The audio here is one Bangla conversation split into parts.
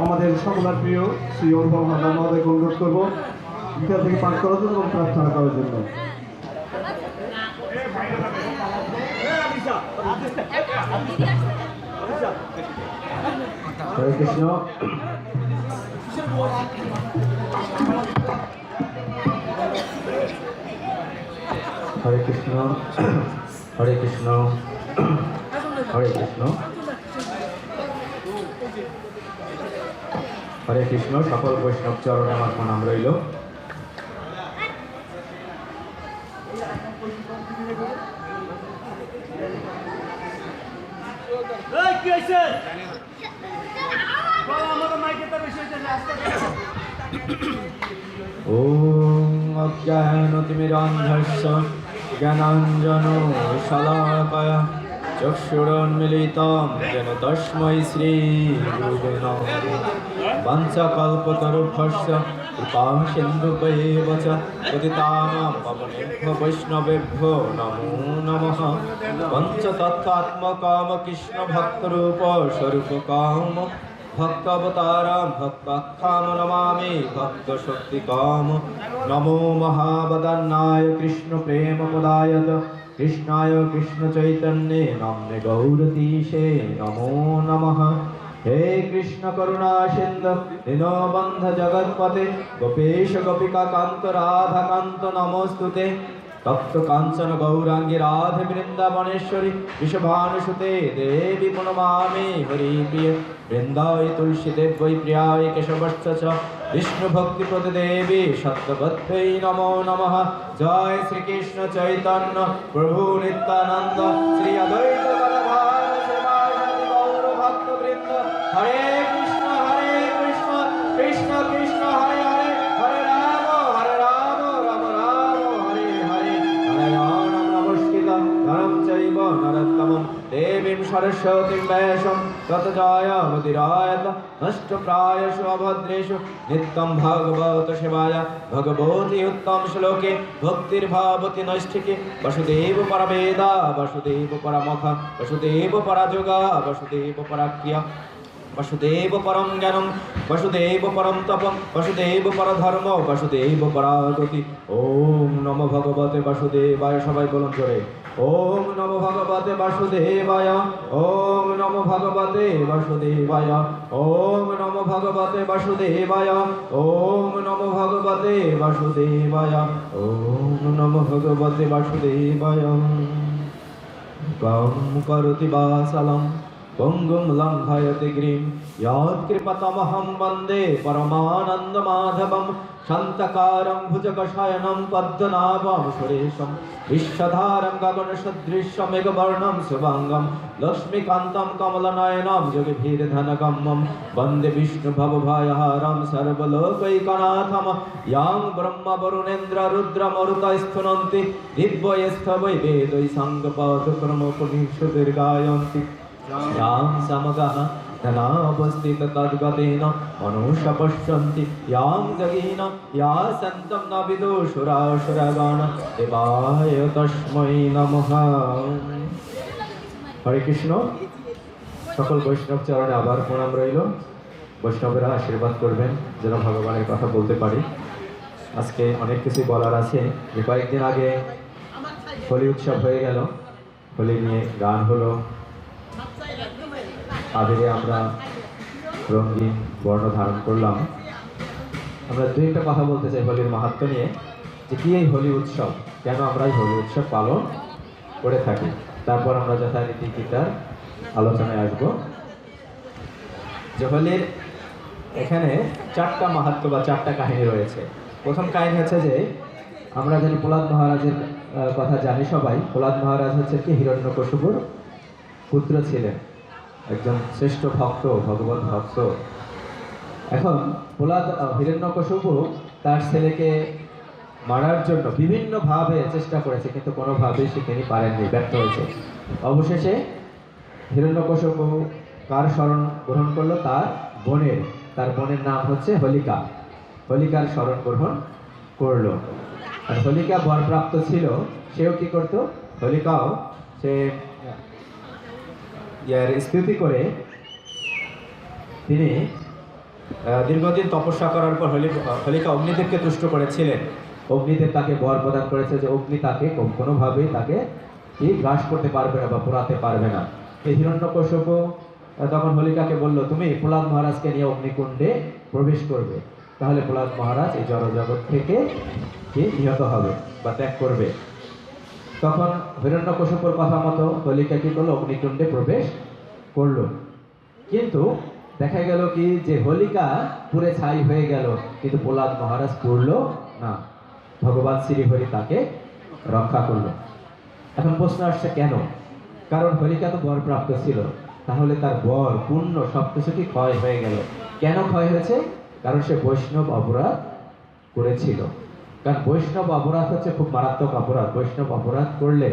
আমাদের সকলের প্রিয় শ্রী অনুপম হাজরা মহোদয়কে অনুরোধ করবো গীতা থেকে পাঠ করার জন্য এবং প্রার্থনা করার জন্য। হরে কৃষ্ণ। হরে কৃষ্ণ। হরে কৃষ্ণ। হরে কৃষ্ণ। হরে কৃষ্ণ। সকল বৈষ্ণব চরণে আমার প্রণাম রইল। ওম অজ্ঞানতিমিরান্ধস্য জ্ঞানাঞ্জনশলাকয়া চক্ষুরোন্মিলিतं येन तस्मै श्रीगुरुवे नमः। वंशकल्पतरुभ्यश्च कृपासिन्धुभ्येव च पतितानां पावनेभ्यो वैष्णवेभ्यो नमो नमः। पञ्चतत्त्वात्मकं कृष्णभक्तरूप स्वरूपकाम भक्तावतारां भक्ताख्यां नमामि भक्तशक्तिकाम। नमो महावदन्नाय कृष्णप्रेमपदायत कृष्णाय कृष्णचैतन्ये नाम्ने गौरतीशे नमो नमः। हे कृष्ण करुणा सिन्धु दीनबन्ध जगत्पते गोपेश गोपिका कान्त राधा कान्त नमोस्तुते। तप्त कांचन गौरांगी राधे वृंदावनेश्वरी विश्वभानुसुते देवी प्रणमामि हरिप्रिय। वृंदावै तुलसी देव्यै प्रियाय केशवश्च च विष्णु भक्ति प्रद देवी सत्यवत्यै नमो नमः। जय श्री कृष्ण चैतन्य प्रभु नित्यानंद श्री अद्वैत गदाधर श्रीवासादि गौर भक्त वृंद। हरे कृष्ण कृष्ण कृष्ण हरे हरे हरे राम राम राम हरे हरे। नारायणं नमस्कृतं नरं चैव नरोत्तमं देवीं सरस्वतीं व्यासं ततो जयमुदीरयेत्। नष्टप्रायेषु अभद्रेषु नित्यं भागवत सेवाय भगवती उत्तम श्लोके भक्तिर्भवति नैष्ठिके। वसुदेव परवेदा वसुदेव परमख वसुदेव परयोगा वसुदेव परक्रिया वसुदेव परम ज्ञानम वसुदेव परम तपम वसुदेव पर धर्म वसुदेव परागति। ओम नमो भगवते वासुदेवाय। सबाई बोलुन जोरे ओम नमो भगवते वासुदेवाय। ओम नमो भगवते वासुदेवाय। ओम नमो भगवते वासुदेवाय। ओम नमो भगवते वासुदेवाय। ओम नमो भगवते वासुदेवाय। कं करोति वासलं पंगुं लंघयति गिरिं यत्कृपतमहं वन्दे परमानन्दमाधवं। शान्तकारं भुजगशयनं पद्मनाभं सुरेशं विश्वधारं गगनसदृशं मेघवर्णं शुभांगं लक्ष्मीकान्तं कमलनयनं योगिभिर्धनगम्यं वन्दे विष्णुभवभयहरं सर्वलोकैकनाथं। यं ब्रह्म वरुणेन्द्र रुद्रमरुतस्तुनन्ति दिव्यैस्तवै वेदै साङ्गपादक्रमोपनिषद्गायन्ति। यां समगः धनावस्थित तद्गतेन मनुष्य पश्यन्ति यां जगेन या सन्तं न विदुषुरासुरगण देवाय तस्मै नमः। हरे कृष्ण। सकल वैष्णव चरणे आबार प्रणाम रइल। वैष्णवेरा आशीर्वाद करबेन जेन भगवानेर कथा बोलते पारी। आजके अनेक किछु बलार आछे। जे कयेकदिन आगे होली उत्सव हये गेल। होली निये गान हलो, आबिरे आमरा रंगीन बर्ण धारण करलाम। আমরা দুই একটা কথা বলতে চাই হোলির মাহাত্ম্য নিয়ে, যে কি এই হোলি উৎসব, কেন আমরা এই হোলি উৎসব পালন করে থাকি। তারপর আমরা যথারীতি গীতার আলোচনায় আসব। যে হোলির এখানে চারটা মাহাত্ম্য বা চারটা কাহিনী রয়েছে। প্রথম কাহিনী হচ্ছে যে আমরা জানি প্রহ্লাদ মহারাজের কথা জানি সবাই। প্রহ্লাদ মহারাজ হচ্ছে কি হিরণ্যকশিপুর পুত্র ছিলেন, একজন শ্রেষ্ঠ ভক্ত, ভগবান ভক্ত। এখন প্রহ্লাদ হিরণ্যকশিপু তার ছেলেকে মারার জন্য বিভিন্নভাবে চেষ্টা করেছে, কিন্তু কোনোভাবেই সে তিনি পারেননি, ব্যর্থ হয়েছে। অবশেষে হিরণ্যকশিপু কার শরণ গ্রহণ করলো? তার বোনের। তার বোনের নাম হচ্ছে হোলিকা। হোলিকার শরণ গ্রহণ করলো। আর হোলিকা বরপ্রাপ্ত ছিল। সেও কি করতো? হোলিকাও সে স্তুতি করে তিনি দীর্ঘদিন তপস্যা করার পর হোলিকা অগ্নিদেবকে তুষ্ট করেছিলেন। অগ্নিদেব তাকে বর প্রদান করেছে যে অগ্নি তাকে কোনোভাবেই তাকে কি গ্রাস করতে পারবে না বা পোড়াতে পারবে না। এই হিরণ্যকশিপু তখন হোলিকাকে বলল, তুমি প্রহ্লাদ মহারাজকে নিয়ে অগ্নিকুণ্ডে প্রবেশ করবে, তাহলে প্রহ্লাদ মহারাজ এই জড়জগৎ থেকে কি নিহত হবে বা ত্যাগ করবে। তখন হিরণ্যকশিপুর কথা মতো হোলিকা কি করলো, অগ্নিকুণ্ডে প্রবেশ করলো। কিন্তু দেখা গেল কি যে হোলিকা পুরে ছাই হয়ে গেল, কিন্তু প্রহ্লাদ মহারাজ পড়ল না, ভগবান শ্রীহরি তাকে রক্ষা করলো। এখন প্রশ্ন আসছে কেন? কারণ হোলিকা তো বর প্রাপ্ত ছিল, তাহলে তার বর পুণ্য সবকিছু কি ক্ষয় হয়ে গেল। কেন ক্ষয় হয়েছে? কারণ সে বৈষ্ণব অপরাধ করেছিল। কারণ বৈষ্ণব অপরাধ হচ্ছে খুব মারাত্মক অপরাধ। বৈষ্ণব অপরাধ করলে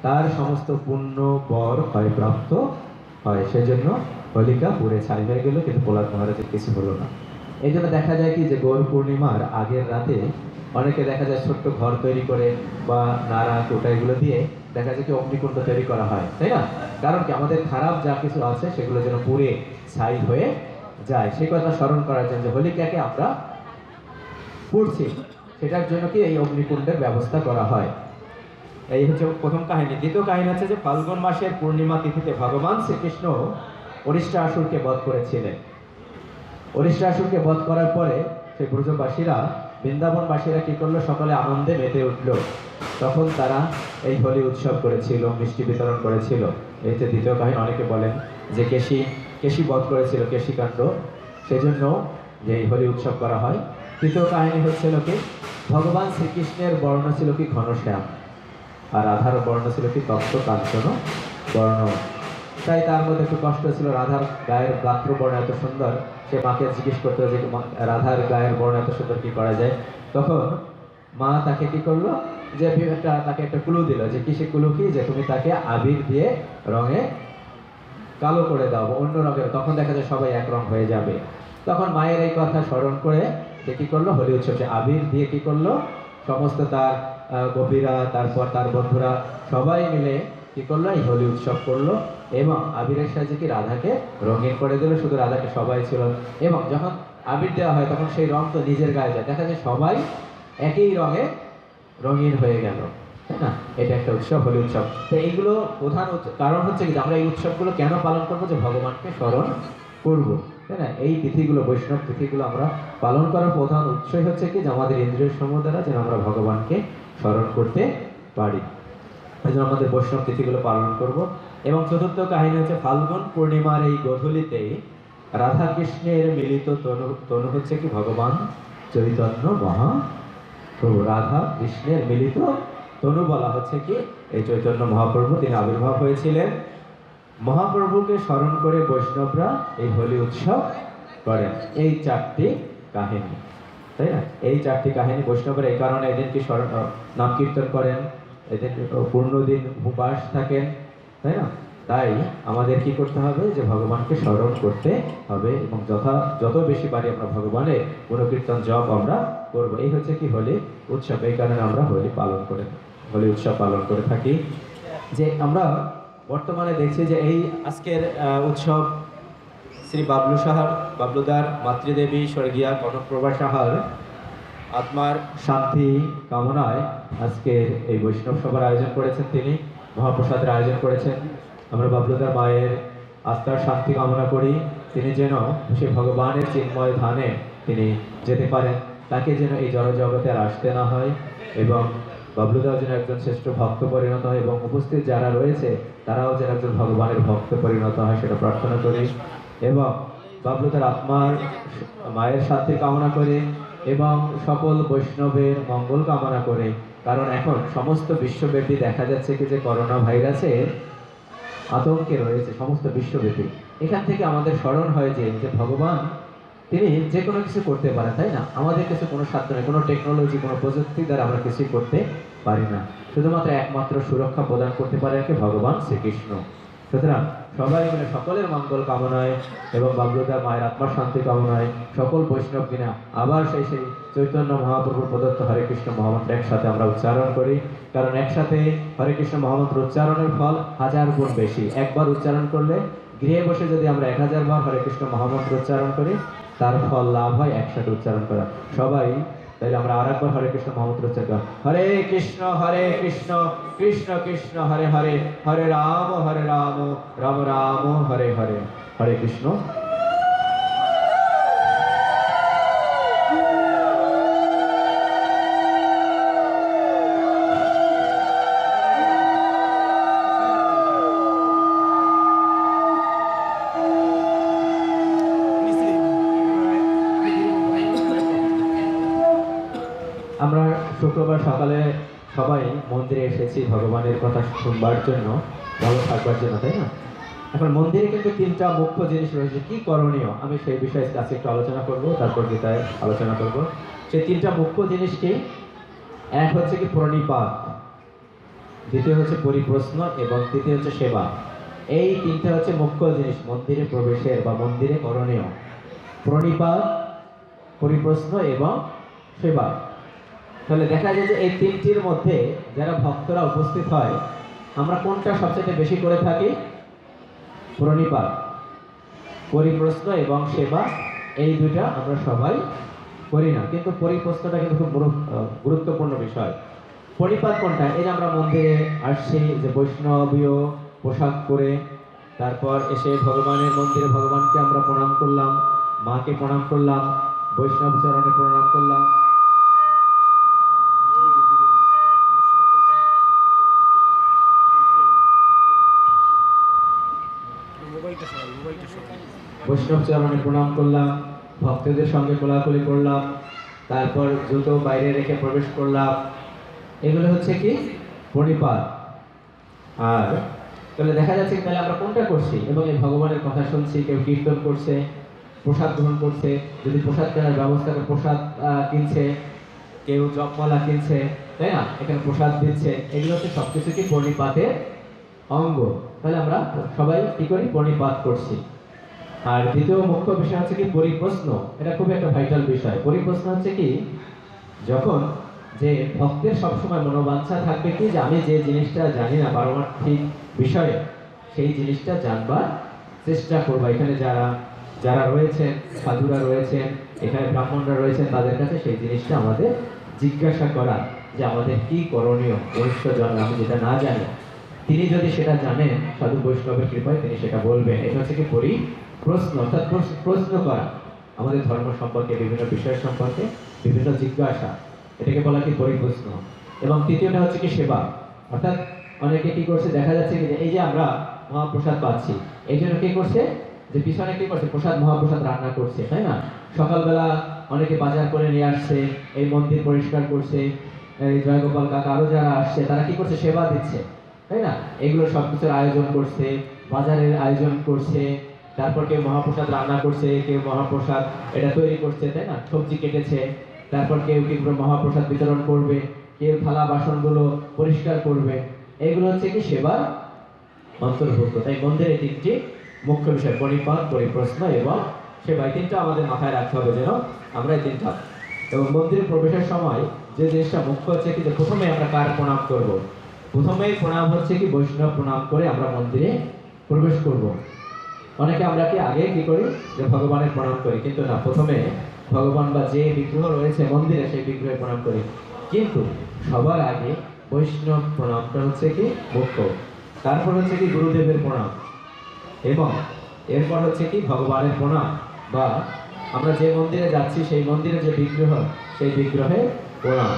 তার সমস্ত পুণ্য বর ক্ষয়প্রাপ্ত হয়। সেজন্য হোলিকা পুড়ে ছাই হয়ে গেল, কিন্তু প্রহ্লাদ মহারাজের কিছু হলো না। এই জন্য দেখা যায় কি যে গৌর পূর্ণিমার আগের রাতে অনেকে দেখা যায় ছোট্ট ঘর তৈরি করে বা নাড়া কোটা এগুলো দিয়ে দেখা যায় কি অগ্নিকুণ্ড তৈরি করা হয়, তাই না? কারণ কি আমাদের খারাপ যা কিছু আছে সেগুলো যেন পুড়ে ছাই হয়ে যায়, সেই কথা স্মরণ করার জন্য যে হোলিকাকে আমরা পুড়ছি, সেটার জন্য কি এই অগ্নিকুণ্ডের ব্যবস্থা করা হয়। এই হচ্ছে প্রথম কাহিনী। দ্বিতীয় কাহিনী হচ্ছে যে ফাল্গুন মাসের পূর্ণিমা তিথিতে ভগবান শ্রীকৃষ্ণ অরিষ্টাসুরকে বধ করেছিলেন। অরিষ্টাসুরকে বধ করার পরে সেই ব্রজবাসীরা, বৃন্দাবনবাসীরা কি করলো, সকলে আনন্দে মেতে উঠল। তখন তারা এই হোলি উৎসব করেছিল, মিষ্টি বিতরণ করেছিল। এই যে দ্বিতীয় কাহিনী। অনেকে বলেন যে কেশি বধ করেছিল, কেশিকাণ্ড, সেজন্য যে এই হোলি উৎসব করা হয়। তৃতীয় কাহিনী হচ্ছিল কি, ভগবান শ্রীকৃষ্ণের বর্ণ ছিল কি ঘনশ্যাম, আর রাধার বর্ণ ছিল কি তপ্ত কাঞ্চন বর্ণ। তাই তার মধ্যে একটু কষ্ট ছিল, রাধার গায়ের গাত্র বর্ণ এত সুন্দর, সে মাকে জিজ্ঞেস করতো যে রাধার গায়ের বর্ণ এত সুন্দর কি করা যায়। তখন মা তাকে কি করলো, যে তাকে একটা ক্লু দিল, যে কিসে ক্লু কি, যে তুমি তাকে আবির দিয়ে রঙে কালো করে দাও, অন্য রঙের, তখন দেখা যায় সবাই এক রং হয়ে যাবে। তখন মায়ের এই কথা স্মরণ করে সে কি করলো, হোলি উৎসবে আবির দিয়ে কি করলো, সমস্ত তার গোপীরা, তারপর তার বন্ধুরা সবাই মিলে কি করলো, এই হোলি উৎসব করলো। এবং আবিরের সাহায্যে কি রাধাকে রঙিন করে দিল। শুধু রাধাকে সবাই ছিল, এবং যখন আবির দেওয়া হয় তখন সেই রং তো নিজের গায়ে যায়, দেখা যায় সবাই একই রঙে রঙিন হয়ে গেল, তাই না? এটা একটা উৎসব, হোলি উৎসব। তো এইগুলো প্রধান কারণ হচ্ছে কি, আমরা এই উৎসবগুলো কেন পালন করবো, যে ভগবানকে স্মরণ করব, তাই না? এই তিথিগুলো, বৈষ্ণব তিথিগুলো আমরা পালন করার প্রধান উৎসই হচ্ছে কি, যে আমাদের ইন্দ্রিয় সমূহ দ্বারা যেন আমরা ভগবানকে স্মরণ করতে পারি। এই জন্য আমাদের বৈষ্ণব তিথিগুলো পালন করব। এবং চতুর্থ কাহিনী হচ্ছে ফাল্গুন পূর্ণিমার এই গধূলিতে রাধা কৃষ্ণের মিলিত তনু হচ্ছে কি ভগবান চৈতন্য মহাপ্রভু। রাধা কৃষ্ণের মিলিত তনু বলা হচ্ছে কি এই চৈতন্য মহাপ্রভু, তিনি আবির্ভাব হয়েছিলেন। মহাপ্রভুকে স্মরণ করে বৈষ্ণবরা এই হোলি উৎসব করেন। এই চারটি কাহিনী, তাই না? এই চারটি কাহিনী বৈষ্ণবরা এই কারণে এদিনকে নাম কীর্তন করেন, এদিন পূর্ণ দিন উপবাস থাকেন, তাই না? তাই আমাদের কি করতে হবে, যে ভগবানকে স্মরণ করতে হবে, এবং যত বেশি পারি আমরা ভগবানের গুণকীর্তন জপ আমরা করব। এই হচ্ছে কি হোলি উৎসব। এই কারণে আমরা হোলি উৎসব পালন করে থাকি। যে আমরা বর্তমানে দেখছি যে এই আজকের উৎসব শ্রী বাবলুদার মাতৃদেবী স্বর্গীয়া কনকপ্রভা সাহার আত্মার শান্তি কামনায় আজকের এই বৈষ্ণব সভার আয়োজন করেছেন, তিনি মহাপ্রসাদের আয়োজন করেছেন। আমরা বাবলুদার মায়ের আত্মার শান্তি কামনা করি, তিনি যেন সে ভগবানের চিন্ময় ধানে তিনি যেতে পারেন, তাকে যেন এই জড়জগতে আর আসতে না হয়, এবং বাবলুদাও যেন একজন শ্রেষ্ঠ ভক্ত পরিণত হয়, এবং উপস্থিত যারা রয়েছে তারাও যেন একজন ভগবানের ভক্ত পরিণত হয়, সেটা প্রার্থনা করি। এবং বাবলুদার আত্মার মায়ের শান্তি কামনা করে, এবং সকল বৈষ্ণবের মঙ্গল কামনা করে। কারণ এখন সমস্ত বিশ্বব্যাপী দেখা যাচ্ছে কি যে করোনা ভাইরাসের আতঙ্কে রয়েছে সমস্ত বিশ্বব্যাপী। এখান থেকে আমাদের স্মরণ হয় যে ভগবান তিনি যে কোনো কিছু করতে পারেন, তাই না? আমাদের কিছু কোনো সাধ্য নেই, কোনো টেকনোলজি, কোনো প্রযুক্তি দ্বারা আমরা কিছুই করতে পারি না। শুধুমাত্র একমাত্র সুরক্ষা প্রদান করতে পারে কি ভগবান শ্রীকৃষ্ণ। সুতরাং সবাই মিলে সকলের মঙ্গল কামনায় এবং বাবলুদার মায়ের আত্মার শান্তি কামনায় সকল বৈষ্ণব কিনা আবার সেই চৈতন্য মহাপ্রভুর প্রদত্ত হরে কৃষ্ণ মহামন্ত্র একসাথে আমরা উচ্চারণ করি। কারণ একসাথে হরে কৃষ্ণ মহামন্ত্র উচ্চারণের ফল 1000 গুণ বেশি। একবার উচ্চারণ করলে গৃহে বসে যদি আমরা 1000 বার হরে কৃষ্ণ মহামন্ত্র উচ্চারণ করি, তার ফল লাভ হয় একসাথে উচ্চারণ করা। সবাই তাইলে আমরা আরেকবার হরে কৃষ্ণ মহামন্ত্র উচ্চারণ করি। হরে কৃষ্ণ কৃষ্ণ কৃষ্ণ হরে হরে, হরে রাম রাম রাম হরে হরে। হরে কৃষ্ণ। আমরা শুক্রবার সকালে সবাই মন্দিরে এসেছি ভগবানের কথা শুনবার জন্য, ভালো থাকবার জন্য, তাই না? এখন মন্দিরে কিন্তু তিনটা মুখ্য জিনিস রয়েছে, কি করণীয় আমি সেই বিষয়ে আজকে একটু আলোচনা করব, তারপর গীতায় আলোচনা করব। সেই তিনটা মুখ্য জিনিস কি? এক হচ্ছে কি প্রণিপাত, দ্বিতীয় হচ্ছে পরিপ্রশ্ন এবং তৃতীয় হচ্ছে সেবা। এই তিনটা হচ্ছে মুখ্য জিনিস মন্দিরে প্রবেশের বা মন্দিরে করণীয়: প্রণিপাত, পরিপ্রশ্ন এবং সেবা। তাহলে দেখা যায় যে এই তিনটির মধ্যে যারা ভক্তরা উপস্থিত হয়, আমরা কোনটা সবচেয়ে বেশি করে থাকি? প্রণিপাত, পরিপ্রশ্ন এবং সেবা, এই দুইটা আমরা সবাই করি না, কিন্তু পরিপ্রশ্নটা কিন্তু খুব গুরুত্বপূর্ণ বিষয়। পরিপাত কোনটা? এই যে আমরা মন্দিরে আসছি যে বৈষ্ণবীয় পোশাক পরে, তারপর এসে ভগবানের মন্দিরে ভগবানকে আমরা প্রণাম করলাম, মাকে প্রণাম করলাম, বৈষ্ণব চরণে প্রণাম করলাম। বৈষ্ণব চরণে প্রণাম করলাম, ভক্তদের সঙ্গে কোলাকুলি করলাম, তারপর জুতো বাইরে রেখে প্রবেশ করলাম। এগুলো হচ্ছে কি? প্রণিপাত। আর তাহলে দেখা যাচ্ছে তাহলে আমরা কোনটা করছি? এবং এই ভগবানের কথা শুনছি, কেউ কীর্তন করছে, প্রসাদ গ্রহণ করছে, যদি প্রসাদ কেনার ব্যবস্থা করে প্রসাদ কিনছে, কেউ জপমালা কিনছে, তাই না? এখানে প্রসাদ দিচ্ছে, এগুলো হচ্ছে সবকিছু কি প্রণিপাতের অঙ্গ। তাহলে আমরা সবাই কি করি? প্রণিপাত করছি। আর দ্বিতীয় মুখ্য বিষয় হচ্ছে কি? পরিপ্রশ্ন। এটা খুবই একটা ভাইটাল বিষয়। পরিপ্রশ্ন হচ্ছে কি? যখন যে ভক্তের সবসময় মনোবাঞ্ছা থাকবে কি যে আমি যে জিনিসটা জানি না পারমার্থিক বিষয়ে, সেই জিনিসটা জানবার চেষ্টা করবো। এখানে যারা যারা রয়েছেন, সাধুরা রয়েছেন, এখানে ব্রাহ্মণরা রয়েছেন, তাদের কাছে সেই জিনিসটা আমাদের জিজ্ঞাসা করা যে আমাদের কি করণীয় মনুষ্য জন্মে, আমি যেটা না জানি তিনি যদি সেটা জানেন সাধু বৈষ্ণবের কৃপায় তিনি সেটা বলবেন। এটা হচ্ছে কি? পরিপ্রশ্ন, অর্থাৎ প্রশ্ন করা আমাদের ধর্ম সম্পর্কে, বিভিন্ন বিষয় সম্পর্কে বিভিন্ন জিজ্ঞাসা, এটাকে বলা কি? পরিপ্রশ্ন। এবং তৃতীয়টা হচ্ছে কি? সেবা। অর্থাৎ অনেকে কি করছে, দেখা যাচ্ছে কি যে এই যে আমরা মহাপ্রসাদ পাচ্ছি, এই জন্য কি করছে যে পিছনে কি করছে? প্রসাদ, মহাপ্রসাদ রান্না করছে, তাই না? সকালবেলা অনেকে বাজার করে নিয়ে আসছে, এই মন্দির পরিষ্কার করছে, এই জয়গোপাল কাকা আরো যারা আসছে তারা কি করছে? সেবা দিচ্ছে, তাই না? এগুলো সবকিছুর আয়োজন করছে, বাজারের আয়োজন করছে, তারপর কেউ মহাপ্রসাদ রান্না করছে, কেউ মহাপ্রসাদ এটা তৈরি করছে, তাই না? সবজি কেটেছে, তারপর কেউ কি মহাপ্রসাদ বিতরণ করবে, কেউ থালা বাসনগুলো পরিষ্কার করবে। এগুলো হচ্ছে কি? সেবার অন্তর্ভুক্ত। তাই মন্দিরে তিনটি মুখ্য বিষয়: পরিপাত, পরিপ্রশ্ন এবং সেবা। এই তিনটা আমাদের মাথায় রাখতে হবে যেন আমরা এই তিনটা। এবং মন্দিরে প্রবেশের সময় যে জিনিসটা মুখ্য হচ্ছে কি যে প্রথমে আমরা কার প্রণাম করব? প্রথমেই প্রণাম হচ্ছে কি? বৈষ্ণব প্রণাম করে আমরা মন্দিরে প্রবেশ করব। অনেকে আমরা কি আগে কি করি যে ভগবানের প্রণাম করি, কিন্তু না, প্রথমে ভগবান বা যে বিগ্রহ রয়েছে মন্দিরে সেই বিগ্রহে প্রণাম করি। কিন্তু সবার আগে বৈষ্ণব প্রণামটা হচ্ছে কি? মুখ্য। তারপর হচ্ছে কি? গুরুদেবের প্রণাম, এবং এরপর হচ্ছে কি? ভগবানের প্রণাম, বা আমরা যে মন্দিরে যাচ্ছি সেই মন্দিরে যে বিগ্রহ সেই বিগ্রহে প্রণাম।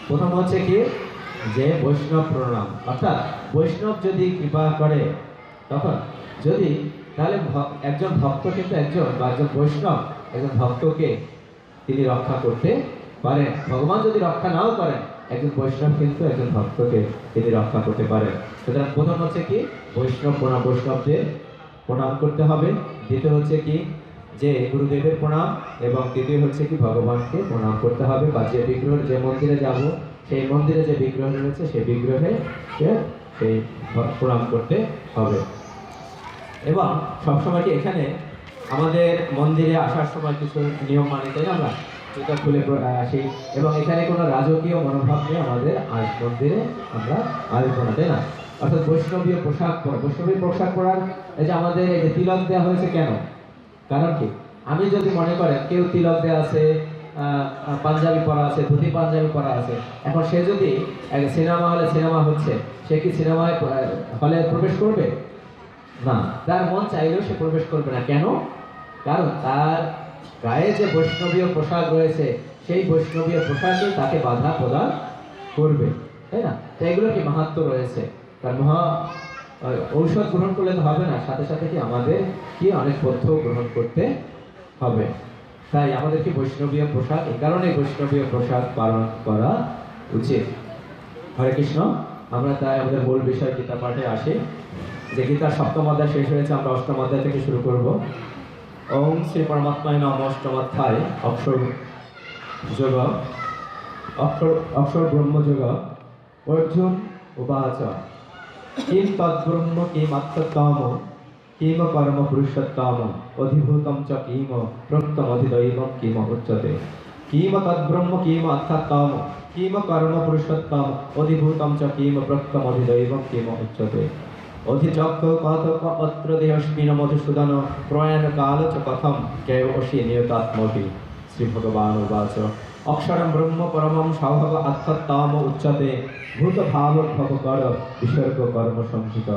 প্রথম হচ্ছে কি? যে বৈষ্ণব প্রণাম, অর্থাৎ বৈষ্ণব যদি কৃপা করে তখন যদি, তাহলে একজন ভক্ত কিন্তু একজন বা একজন বৈষ্ণব একজন ভক্তকে তিনি রক্ষা করতে পারেন। ভগবান যদি রক্ষা নাও করেন, একজন বৈষ্ণব কিন্তু একজন ভক্তকে তিনি রক্ষা করতে পারেন। সুতরাং প্রথম হচ্ছে কি? বৈষ্ণব প্রণাম, বৈষ্ণবদের প্রণাম করতে হবে। দ্বিতীয় হচ্ছে কি? যে গুরুদেবের প্রণাম, এবং তৃতীয় হচ্ছে কি? ভগবানকে প্রণাম করতে হবে, বা যে বিগ্রহ, যে মন্দিরে যাব সেই মন্দিরে যে বিগ্রহ রয়েছে সেই বিগ্রহে সেই প্রণাম করতে হবে। এবং সবসময় কি এখানে আমাদের মন্দিরে আসার সময় কিছু নিয়ম মানি, তাই না? আমরা জুতা খুলে আসি, এবং এখানে কোনো রাজকীয় মনোভাব নিয়ে আমাদের মন্দিরে আমরা আসবো না, তাই না? অর্থাৎ বৈষ্ণবীয় পোশাক পরা, বৈষ্ণবীয় পোশাক পরার এই যে আমাদের এই যে তিলক দেওয়া হয়েছে, কেন? কারণ কি? আমি যদি মনে করেন কেউ তিলক দেওয়া আছে, পাঞ্জাবি পরা আছে, ধুতি পাঞ্জাবি পরা আছে, এখন সে যদি সিনেমা হলে সিনেমা হচ্ছে, সে কি সিনেমায় হলে প্রবেশ করবে? না, তার মন চাইলেও সে প্রবেশ করবে না। কেন? কারণ তার গায়ে যে বৈষ্ণবীয় পোশাক রয়েছে, সেই বৈষ্ণবীয় পোশাকে তাকে বাধা প্রদান করবে, তাই না? তো এগুলো কি মাহাত্ম্য রয়েছে। তার ঔষধ গ্রহণ করলে তো হবে না, সাথে সাথে কি আমাদের কি অনেক পথ্য গ্রহণ করতে হবে। তাই আমাদের কি বৈষ্ণবীয় পোশাক, এই কারণে বৈষ্ণবীয় পোশাক পালন করা উচিত। হরে কৃষ্ণ। আমরা তাই আমাদের মূল বিষয় গীতা পাঠে আসি। যে গীতার সপ্তম অধ্যায় শেষ হয়েছে, আমরা অষ্টম অধ্যায় থেকে শুরু করব। ওম শ্রী পরমাত্মায় নম। অষ্টম অধ্যায় অক্ষর যোগ, অক্ষর ব্রহ্ম যোগ। অর্জুন উবাচ কিম তদ্ব্রহ্ম কিমাত্মতম কিম কর্ম পুরুষোত্তম অধিভূতম চ কিম প্রক্তম অধিদৈবম কিম উচ্যতে। কিম তদ্ব্রহ্ম কিম অর্থাত্তম কিম কর্ম পুরুষোত্তম অধিভূতম চ কিম প্রক্তম অধিদৈবম কিম উচ্যতে। অধিচক্র কথক অত্র দেহস্মিন মধুসূদন প্রয়াণ কাল চ কথম কেব অসি নিয়তাত্মতি। শ্রী ভগবান উবাচ অক্ষরম ব্রহ্ম পরমম স্বভাব আত্মত্তম উচ্যতে ভূত ভাব ভবকর বিসর্গ কর্ম সংহিত।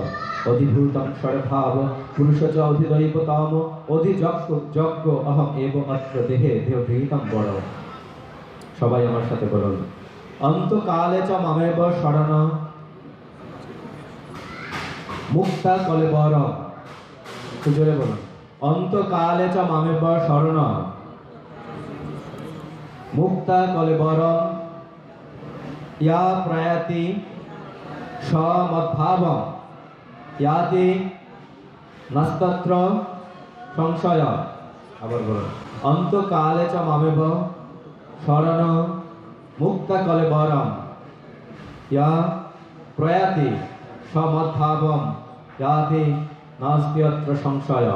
অধিভূতম স্বরভাব পুরুষ চ অধিদৈবতম অধিযজ্ঞ যজ্ঞ অহম এব অত্র দেহে দেহভৃতম বড়। সবাই আমার সাথে বলুন, অন্তকালে চ মামেব শরণ মুক্তা কলেবর। জোরে বলুন, অন্তকালে চ মামেব শরণ মুক্তা কলেবর ইয়া প্রয়াতি সমদ্ভাবম ইয়াতি নাস্তত্র সংশয়। আবার বলুন, অন্তকালে চ মামেব শরণ মুক্তা কলেবরম ইয়া প্রয়াতি সমদ্ভাবম ইয়াতি নাস্ত্যত্র সংশয়।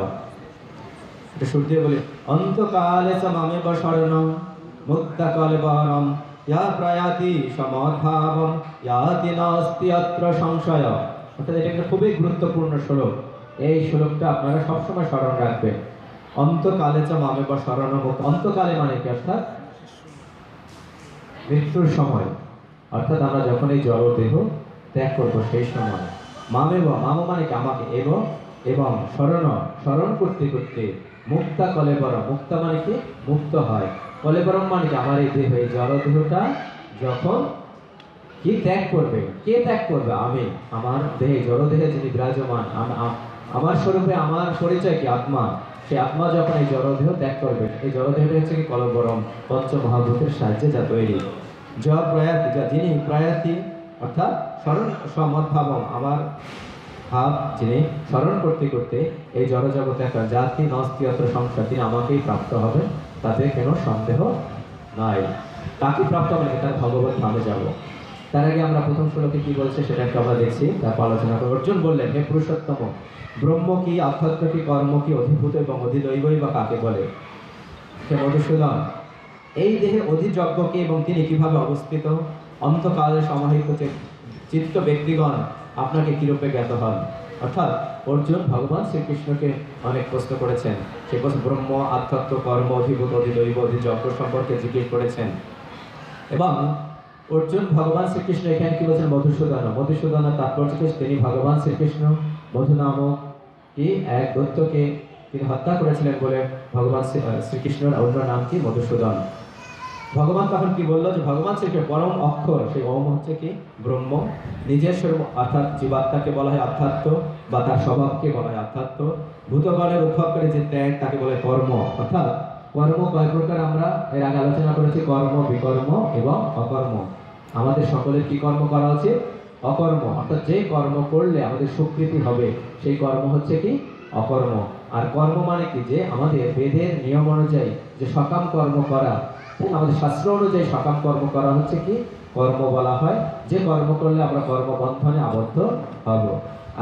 এটা সুর দিয়ে বলি, অন্তকালে চ মামেব শরণ মুক্তা কলেবরম ইয়া প্রয়াতি সমদ্ভাবম ইয়াতি নাস্ত্যত্র সংশয়। অর্থাৎ এটা একটা খুবই গুরুত্বপূর্ণ শ্লোক। এই শ্লোকটা আপনারা সবসময় স্মরণ রাখবেন। অন্তকালে চ মামেব শরণ মুক্ত। অন্তকালে মানে কি? অর্থাৎ মৃত্যুর সময়, অর্থাৎ আমরা যখন এই জড় দেহ ত্যাগ করবো সেই সময়। মামেব, মাম মানে কি? আমাকে। এবং স্মরণ করতে করতে মুক্তা কলেবর, মুক্তা মানে কি? মুক্ত হয়। কলেবরম মানে কি? আমার এই দেহ, এই জড় দেহটা যখন কি ত্যাগ করবে? কে ত্যাগ করবে? আমি। আমার দেহে, জড় দেহে যিনি বিরাজমান, আমার স্বরূপে, আমার পরিচয় কি? আত্মা। সেই আত্মা যখন এই জড় দেহ ত্যাগ করবে, এই জড় দেহটা হচ্ছে কি? কলেবরম, পঞ্চ মহাভূতের সাহায্যে যা তৈরি। প্রয়াতি, যা যিনি প্রয়াতি, অর্থাৎ স্মরণ সমদ্ভাবম, আমার ভাব যিনি স্মরণ করতে করতে এই জড় জগতে একটা জাতি নাস্ত্যত্র সংসার, তিনি আমাকেই প্রাপ্ত হবে, তাতে কোনো সন্দেহ নাই। তাকে প্রাপ্ত হবে, তার ভগবত ধামে যাব। তার আগে আমরা প্রথম শ্লোকে কি বলছে সেটা একটু আমরা দেখছি, তারপর আলোচনা করব। অর্জুন বললেন, হে পুরুষোত্তম, ব্রহ্ম কি, আধ্যাত্ম কি, কর্ম কি, অধিভূত এবং অধিদৈবই বা কাকে বলে? হে মধুসূদন, এই দেহে অধিযজ্ঞ কে এবং তিনি কিভাবে অবস্থিত? অন্তকালে সমাহিত চিত্ত ব্যক্তিগণ আপনাকে কিরূপে জ্ঞাত হন? অর্থাৎ অর্জুন ভগবান শ্রীকৃষ্ণকে অনেক প্রশ্ন করেছেন। সে প্রশ্ন ব্রহ্ম, আধ্যাত্ম, কর্ম, অধিভূত, অধিদৈব, অধিযজ্ঞ সম্পর্কে জিজ্ঞেস করেছেন। এবং অর্জুন ভগবান শ্রীকৃষ্ণ এখানে কি বলছেন? মধুসূদন। মধুসূদনের তাৎপর্য কি? তিনি ভগবান শ্রীকৃষ্ণ মধু নামক কি এক দৈত্যকে তিনি হত্যা করেছিলেন বলে ভগবান শ্রীকৃষ্ণের অন্য নাম কি? মধুসূদন। ভগবান তখন কি বললো? যে ভগবান শ্রীকৃষ্ণ পরম অক্ষর, সেই ওম হচ্ছে কি? ব্রহ্ম। নিজের স্বরূপ অর্থাৎ জীবাত্মাকে বলা হয় আধ্যাত্ম, বা তার স্বভাবকে বলা হয় আধ্যাত্ম। ভূতগণের উদ্ভব করে যে ত্যাগ, তাকে বলে কর্ম। অর্থাৎ কর্ম কয় প্রকার আমরা এর আগে আলোচনা করেছি, কর্ম, বিকর্ম এবং অকর্ম। আমাদের সকলের কি কর্ম করা উচিত? অকর্ম। অর্থাৎ যে কর্ম করলে আমাদের স্বীকৃতি হবে সেই কর্ম হচ্ছে কি? অকর্ম। আর কর্ম মানে কি? যে আমাদের বেদের নিয়ম অনুযায়ী যে সকাম কর্ম করা, আমাদের শাস্ত্র অনুযায়ী সকাম কর্ম করা হচ্ছে কি? কর্ম বলা হয়। যে কর্ম করলে আমরা কর্মবন্ধনে আবদ্ধ হব।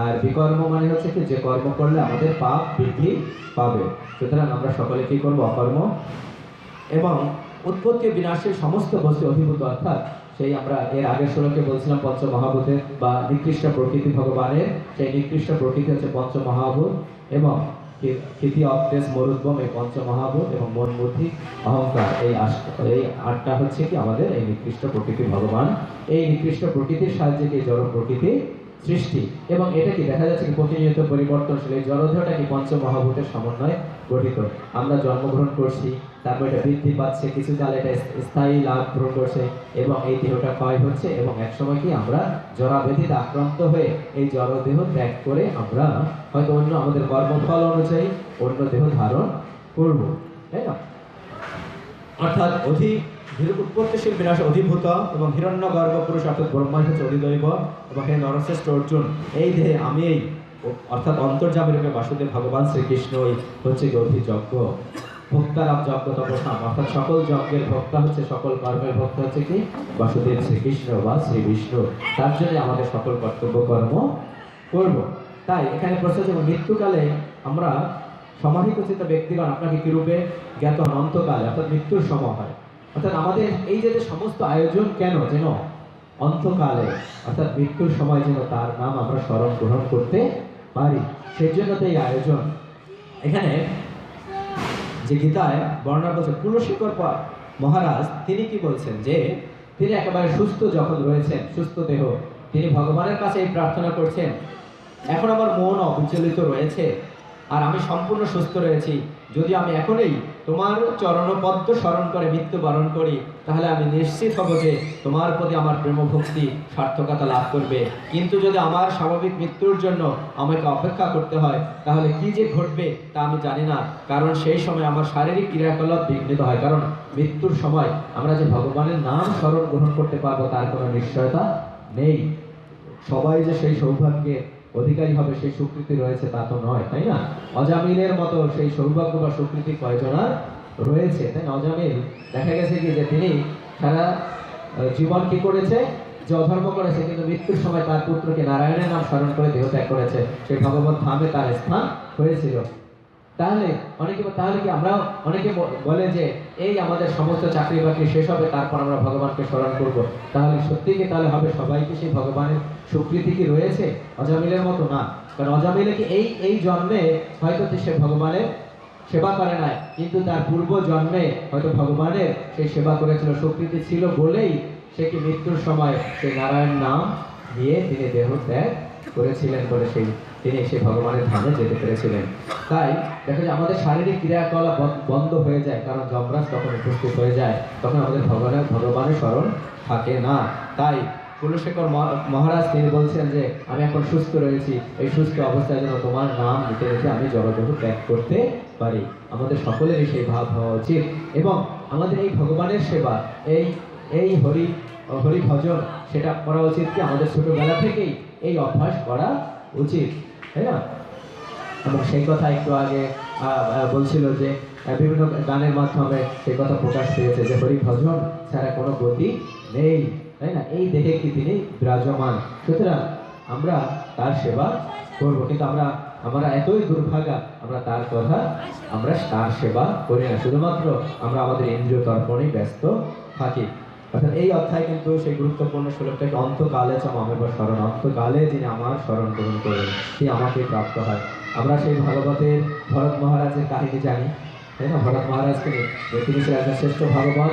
আর বিকর্ম মানে হচ্ছে কি? যে কর্ম করলে আমাদের পাপ বৃদ্ধি পাবে। সুতরাং আমরা সকলে কি করবো? অকর্ম। এবং উৎপত্তি বিনাশের সমস্ত বস্তু অধিভূত, অর্থাৎ সেই আমরা এর আগের শ্লোকে বলছিলাম পঞ্চ মহাভূতের বা নিকৃষ্ট প্রকৃতি ভগবানের, সেই নিকৃষ্ট প্রকৃতি হচ্ছে পঞ্চ মহাভূত। এবং খিতি অক্টেস মরুদ্গম, এই পঞ্চমহাভূত এবং মন বুদ্ধি অহংকার, এই আটটা হচ্ছে কি আমাদের এই নিকৃষ্ট প্রকৃতি ভগবান। এই নিকৃষ্ট প্রকৃতির সাহায্যে কি জড় প্রকৃতি সৃষ্টি, এবং এটা কি দেখা যাচ্ছে কি প্রতিনিয়ত পরিবর্তনশীল। এই জড়দেহটা কি পঞ্চমহাভূতের সমন্বয়ে গঠিত। আমরা জন্মগ্রহণ করছি, তারপর এটা বৃদ্ধি পাচ্ছে, কিছু কাল এটা স্থায়ী লাভ গ্রহণ করছে, এবং এই দেহটা ক্ষয় হচ্ছে, এবং একসময় কি আমরা জরাব্যাধিতে আক্রান্ত হয়ে এই জড়দেহ ত্যাগ করে আমরা হয়তো অন্য আমাদের কর্মফল অনুযায়ী অন্য দেহ ধারণ করব, তাই না? অর্থাৎ উৎপত্তিশীল বিনাশ অধিভূত এবং হিরণ্য গর্ভ পুরুষ অর্থাৎ ব্রহ্মাই হচ্ছে অধিদৈব, এবং হে নরশ্রেষ্ঠ অর্জুন, এই দেহে আমি এই অর্থাৎ অন্তর্যামী রূপে বাসুদেব ভগবান শ্রীকৃষ্ণই হচ্ছে অধিযজ্ঞ, ভোক্তারাম যজ্ঞ তপসাম, অর্থাৎ সকল যজ্ঞের ভোক্তা হচ্ছে, সকল কর্মের ভোক্তা হচ্ছে কি বাসুদেব শ্রীকৃষ্ণ বা শ্রী বিষ্ণু। তার জন্য আমাদের সকল কর্তব্য কর্ম করব। তাই এখানে প্রশ্ন হচ্ছে মৃত্যুকালে আমরা সমাহিত চিত্ত ব্যক্তিগণ আপনাকে কি রূপে জ্ঞাত হন? অন্তকালে, অর্থাৎ মৃত্যুর সময় হয়। অর্থাৎ আমাদের এই যে সমস্ত আয়োজন কেন, যেন অন্তকালে অর্থাৎ মৃত্যুর সময় যেন তার নাম আমরা স্মরণ গ্রহণ করতে পারি, সেই জন্য তো এই আয়োজন। এখানে যে গীতায় বর্ণনা করছে কুলশেখর মহারাজ, তিনি কি বলছেন যে তিনি একেবারে সুস্থ যখন রয়েছেন, সুস্থ দেহ, তিনি ভগবানের কাছে এই প্রার্থনা করছেন, এখন আমার মন অবিচলিত রয়েছে আর আমি সম্পূর্ণ সুস্থ রয়েছি, যদি আমি এখনই তোমার চরণপদ্ম স্মরণ করে মৃত্যুবরণ করি, তাহলে আমি নিশ্চিত হব যে তোমার প্রতি আমার প্রেমভক্তি সার্থকতা লাভ করবে। কিন্তু যদি আমার স্বাভাবিক মৃত্যুর জন্য আমাকে অপেক্ষা করতে হয়, তাহলে কি যে ঘটবে তা আমি জানি না, কারণ সেই সময় আমার শারীরিক ক্রিয়াকলাপ বিঘ্নিত হয়। কারণ মৃত্যুর সময় আমরা যে ভগবানের নাম স্মরণ গ্রহণ করতে পারবো তার কোনো নিশ্চয়তা নেই। সবাই যে সেই সৌভাগ্যের অধিকারী হবে সেই স্বীকৃতি রয়েছে তা তো নয়, তাই না? অজামিলের মতো সেই সৌভাগ্য বা স্বীকৃতি কয়জনার রয়েছে, তাই না? অজামিল দেখা গেছে কি যে তিনি সারা জীবন কি করেছে, যে অধর্ম করেছে, কিন্তু মৃত্যুর সময় তার পুত্রকে নারায়ণের নাম স্মরণ করে দেহ ত্যাগ করেছে, সেই ভগবত ধামে তার স্থান হয়েছিল। তাহলে তাহলে কি আমরা অনেকে বলে যে এই আমাদের সমস্ত চাকরি বাকরি শেষ হবে, তারপর আমরা ভগবানকে স্মরণ করব, তাহলে সত্যি কি তাহলে হবে সবাইকে সেই ভগবানের স্বীকৃতি কি রয়েছে? অজামিলের মতো না। কারণ অজামিলে কি এই জন্মে হয়তো সে ভগবানের সেবা করে নাই, কিন্তু তার পূর্ব জন্মে হয়তো ভগবানের সেই সেবা করেছিল, স্বীকৃতি ছিল বলেই সে কি মৃত্যুর সময় সেই নারায়ণ নাম নিয়ে তিনি দেহ ত্যাগ করেছিলেন বলে তিনি সেই ভগবানের ধামে যেতে পেরেছিলেন। তাই দেখা যায় আমাদের শারীরিক ক্রিয়াকলাপ বন্ধ হয়ে যায়, কারণ যমরাজ তখন উপস্থিত হয়ে যায়, তখন আমাদের ভগবানের স্মরণ থাকে না। তাই কুলশেখর মহারাজ তিনি বলছেন যে আমি এখন সুস্থ রয়েছি, এই সুস্থ অবস্থায় যেন তোমার নাম নিতে নিতে আমি জড়দেহ ত্যাগ করতে পারি। আমাদের সকলেরই সেই ভাব হওয়া উচিত, এবং আমাদের এই ভগবানের সেবা, এই হরি ভজন সেটা করা উচিত কি আমাদের ছোটবেলা থেকেই এই অভ্যাস করা উচিত, তাই না? এবং সেই কথা একটু আগে বলছিল যে বিভিন্ন গানের মাধ্যমে সেই কথা প্রকাশ পেয়েছে যে হরি ভজন ছাড়া কোনো গতি নেই, তাই না? এই দেখে কি তিনি বিরাজমান, সুতরাং আমরা তার সেবা করব। কিন্তু আমরা এতই দুর্ভাগা, আমরা তার সেবা করি না, শুধুমাত্র আমরা আমাদের ইন্দ্রিয় তর্পণেই ব্যস্ত থাকি। অর্থাৎ এই অধ্যায় কিন্তু সেই গুরুত্বপূর্ণ শ্লোকটাকে অন্তকালে মামের স্মরণ, অন্তকালে যিনি আমার স্মরণ গ্রহণ করবেন তিনি আমাকে প্রাপ্ত হয়। আমরা সেই ভাগবতের ভরত মহারাজের কাহিনী জানি, তাই না? ভরত মহারাজকে তিনি ছিলেন একজন শ্রেষ্ঠ ভাগবত।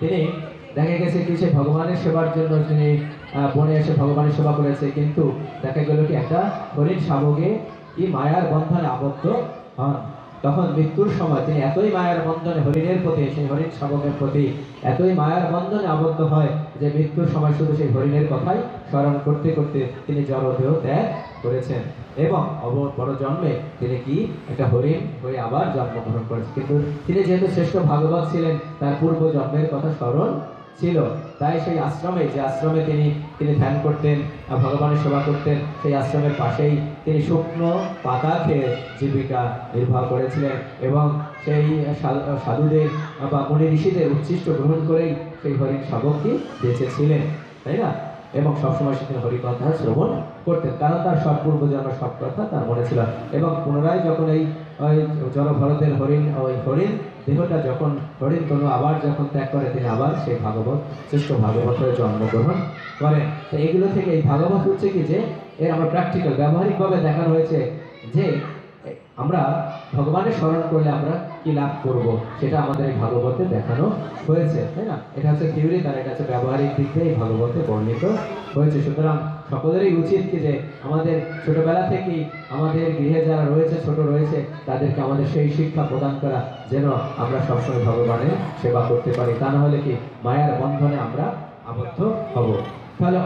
তিনি দেখা গেছে কি সে ভগবানের সেবার জন্য তিনি বনে এসে ভগবানের সেবা করেছে, কিন্তু দেখা গেল কি একটা হরিণ শাবকে কি মায়ার বন্ধনে আবদ্ধ হন। তখন মৃত্যুর সময় তিনি এতই মায়ার বন্ধনে হরিণের প্রতি, সেই হরিণ শাবকের প্রতি এতই মায়ার বন্ধনে আবদ্ধ হয় যে মৃত্যুর সময় শুধু সেই হরিণের কথাই স্মরণ করতে করতে তিনি জড়দেহ ত্যাগ করেছেন, এবং পর জন্মে তিনি কি একটা হরিণ হয়ে আবার জন্মগ্রহণ করেছেন। কিন্তু তিনি যেহেতু শ্রেষ্ঠ ভাগবত ছিলেন, তার পূর্ব জন্মের কথা স্মরণ ছিল, তাই সেই আশ্রমে, যে আশ্রমে তিনি ধ্যান করতেন, ভগবানের সেবা করতেন, সেই আশ্রমের পাশেই তিনি শুকনো পাতা খেয়ে জীবিকা নির্বাহ করেছিলেন, এবং সেই সাধুদের বা মুনি ঋষিদের উচ্ছিষ্ট গ্রহণ করেই সেই হরিণ শাবকটি বেঁচেছিলেন, তাই না? এবং সবসময় সেখানে হরিকথা শ্রবণ করতেন, কারণ তার সব পূর্বজন্মের সব কথা তার মনে ছিল। এবং পুনরায় যখন এই জড়ভরতের হরিণ দেহটা যখন হরিণ তনু আবার যখন ত্যাগ করে, তিনি আবার সেই শ্রেষ্ঠ ভাগবতের জন্মগ্রহণ করেন। তো এগুলো থেকে এই ভাগবত হচ্ছে কি যে আমরা প্র্যাকটিক্যাল ব্যবহারিকভাবে দেখানো হয়েছে যে আমরা ভগবানের স্মরণ করলে আমরা কি লাভ করব সেটা আমাদের এই ভাগবতে দেখানো হয়েছে, তাই না? এটা হচ্ছে থিওরি, তার এটা হচ্ছে ব্যবহারিক দিক দিয়ে এই ভাগবতে বর্ণিত হয়েছে। সুতরাং সকলেরই উচিত কি যে আমাদের ছোটবেলা থেকেই আমাদের গৃহে যারা রয়েছে, ছোট রয়েছে, তাদেরকে আমাদের সেই শিক্ষা প্রদান করা যেন আমরা সবসময় ভগবানের সেবা করতে পারি। তা না হলে কি মায়ার বন্ধনে আমরা আবদ্ধ হব। তাহলে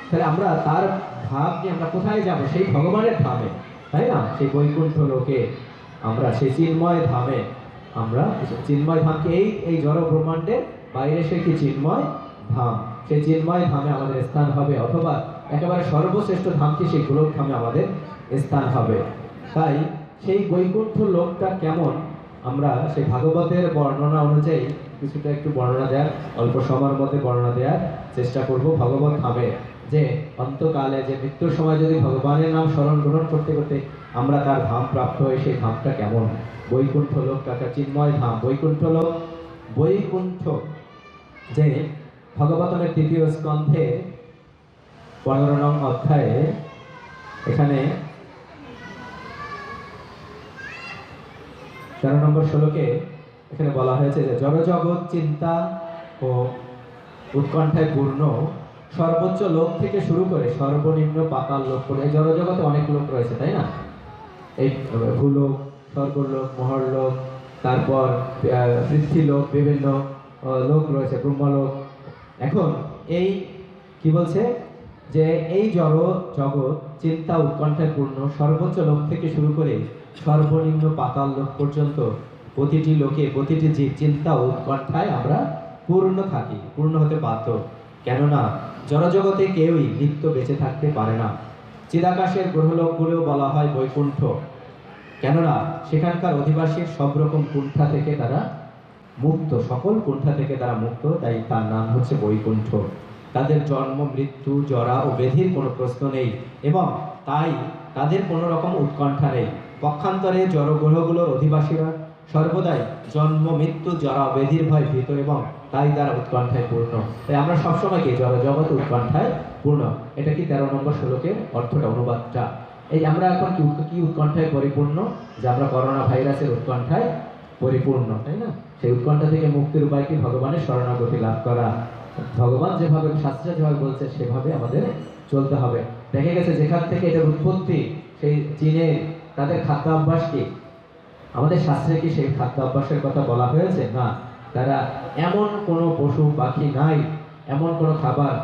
তাহলে আমরা তার ভাব নিয়ে আমরা কোথায় যাব? সেই ভগবানের ধামে, তাই না? সেই বৈকুণ্ঠ লোকে আমরা, সেই চিন্ময় ধামে আমরা, চিন্ময় ধামকে এই জড় ব্রহ্মাণ্ডের বাইরে সে কি চিন্ময় ধাম, সেই চিন্ময় ধামে আমাদের স্থান হবে, অথবা একেবারে সর্বশ্রেষ্ঠ ধাম কি সেই গোলক ধামে আমাদের স্থান হবে। তাই সেই বৈকুণ্ঠ লোকটা কেমন আমরা সেই ভাগবতের বর্ণনা অনুযায়ী কিছুটা একটু বর্ণনা দেওয়ার, অল্প সময়ের মধ্যে বর্ণনা দেওয়ার চেষ্টা করব। ভগবত ধামে যে অন্তকালে যে মৃত্যুর সময় যদি ভগবানের নাম স্মরণ গ্রহণ করতে করতে আমরা তার ধাম প্রাপ্ত হই, সেই ধামটা কেমন? বৈকুণ্ঠ লোক টাকা চিন্ময় ধাম, বৈকুণ্ঠ লোক। বৈকুণ্ঠ যে ভগবতমের ৩য় স্কন্ধে ১৫ নং অধ্যায়ে এখানে ১৩ নম্বর শ্লোকে এখানে বলা হয়েছে যে জড়জগৎ চিন্তা ও উৎকণ্ঠায় পূর্ণ সর্বোচ্চ লোক থেকে শুরু করে সর্বনিম্ন পাতাল লোক পর্যন্ত। এই জড়জগতে অনেক লোক রয়েছে, তাই না? এই ভূলোক, স্বর্গলোক, মহরলোক, তারপর পৃথ্বীলোক, বিভিন্ন লোক রয়েছে, ব্রহ্মলোক। এখন এই কি বলছে যে এই জড় জগৎ চিন্তা উৎকণ্ঠায় পূর্ণ সর্বোচ্চ লোক থেকে শুরু করে সর্বনিম্ন পাতাল লোক পর্যন্ত প্রতিটি লোকে, প্রতিটি জীব চিন্তা উৎকণ্ঠায় আমরা পূর্ণ থাকি, পূর্ণ হতে বাধ্য। কেননা জড়জগতে কেউই নিত্য বেঁচে থাকতে পারে না। চিদাকাশের গ্রহলোকগুলোও বলা হয় বৈকুণ্ঠ, কেননা সেখানকার অধিবাসীর সব রকম কুণ্ঠা থেকে তারা মুক্ত, সকল কুণ্ঠা থেকে তারা মুক্ত, তাই তার নাম হচ্ছে বৈকুণ্ঠ। তাদের জন্ম, মৃত্যু, জরা ও ব্যাধির কোনো প্রশ্ন নেই, এবং তাই তাদের কোনো রকম উৎকণ্ঠা নেই। পক্ষান্তরে জড়গ্রহগুলোর অধিবাসীরা সর্বদাই জন্ম, মৃত্যু, জরা, ব্যাধির ভয় ভীত, এবং তাই তারা উৎকণ্ঠায় পূর্ণ। তাই আমরা সবসময় কি জগৎ উৎকণ্ঠায় পূর্ণ। এটা কি ১৩ নম্বর শ্লোকের অর্থটা, অনুবাদটা। এই আমরা এখন কি উৎকণ্ঠায় পরিপূর্ণ? যে আমরা করোনা ভাইরাসের উৎকণ্ঠায় পরিপূর্ণ, তাই না? সেই উৎকণ্ঠা থেকে মুক্তির উপায় কি? ভগবানের শরণাগতি লাভ করা। ভগবান যেভাবে, শাস্ত্রে যেভাবে বলছে সেভাবে আমাদের চলতে হবে। দেখা গেছে যেখান থেকে এটার উৎপত্তি, সেই চীনে তাদের খাদ্যাভ্যাস কি? আমাদের শাস্ত্রে কি সেই খাদ্যাভ্যাসের কথা বলা হয়েছে? না। তারা এমন কোনো পশু পাখি নাই, এমন কোনো খাবার,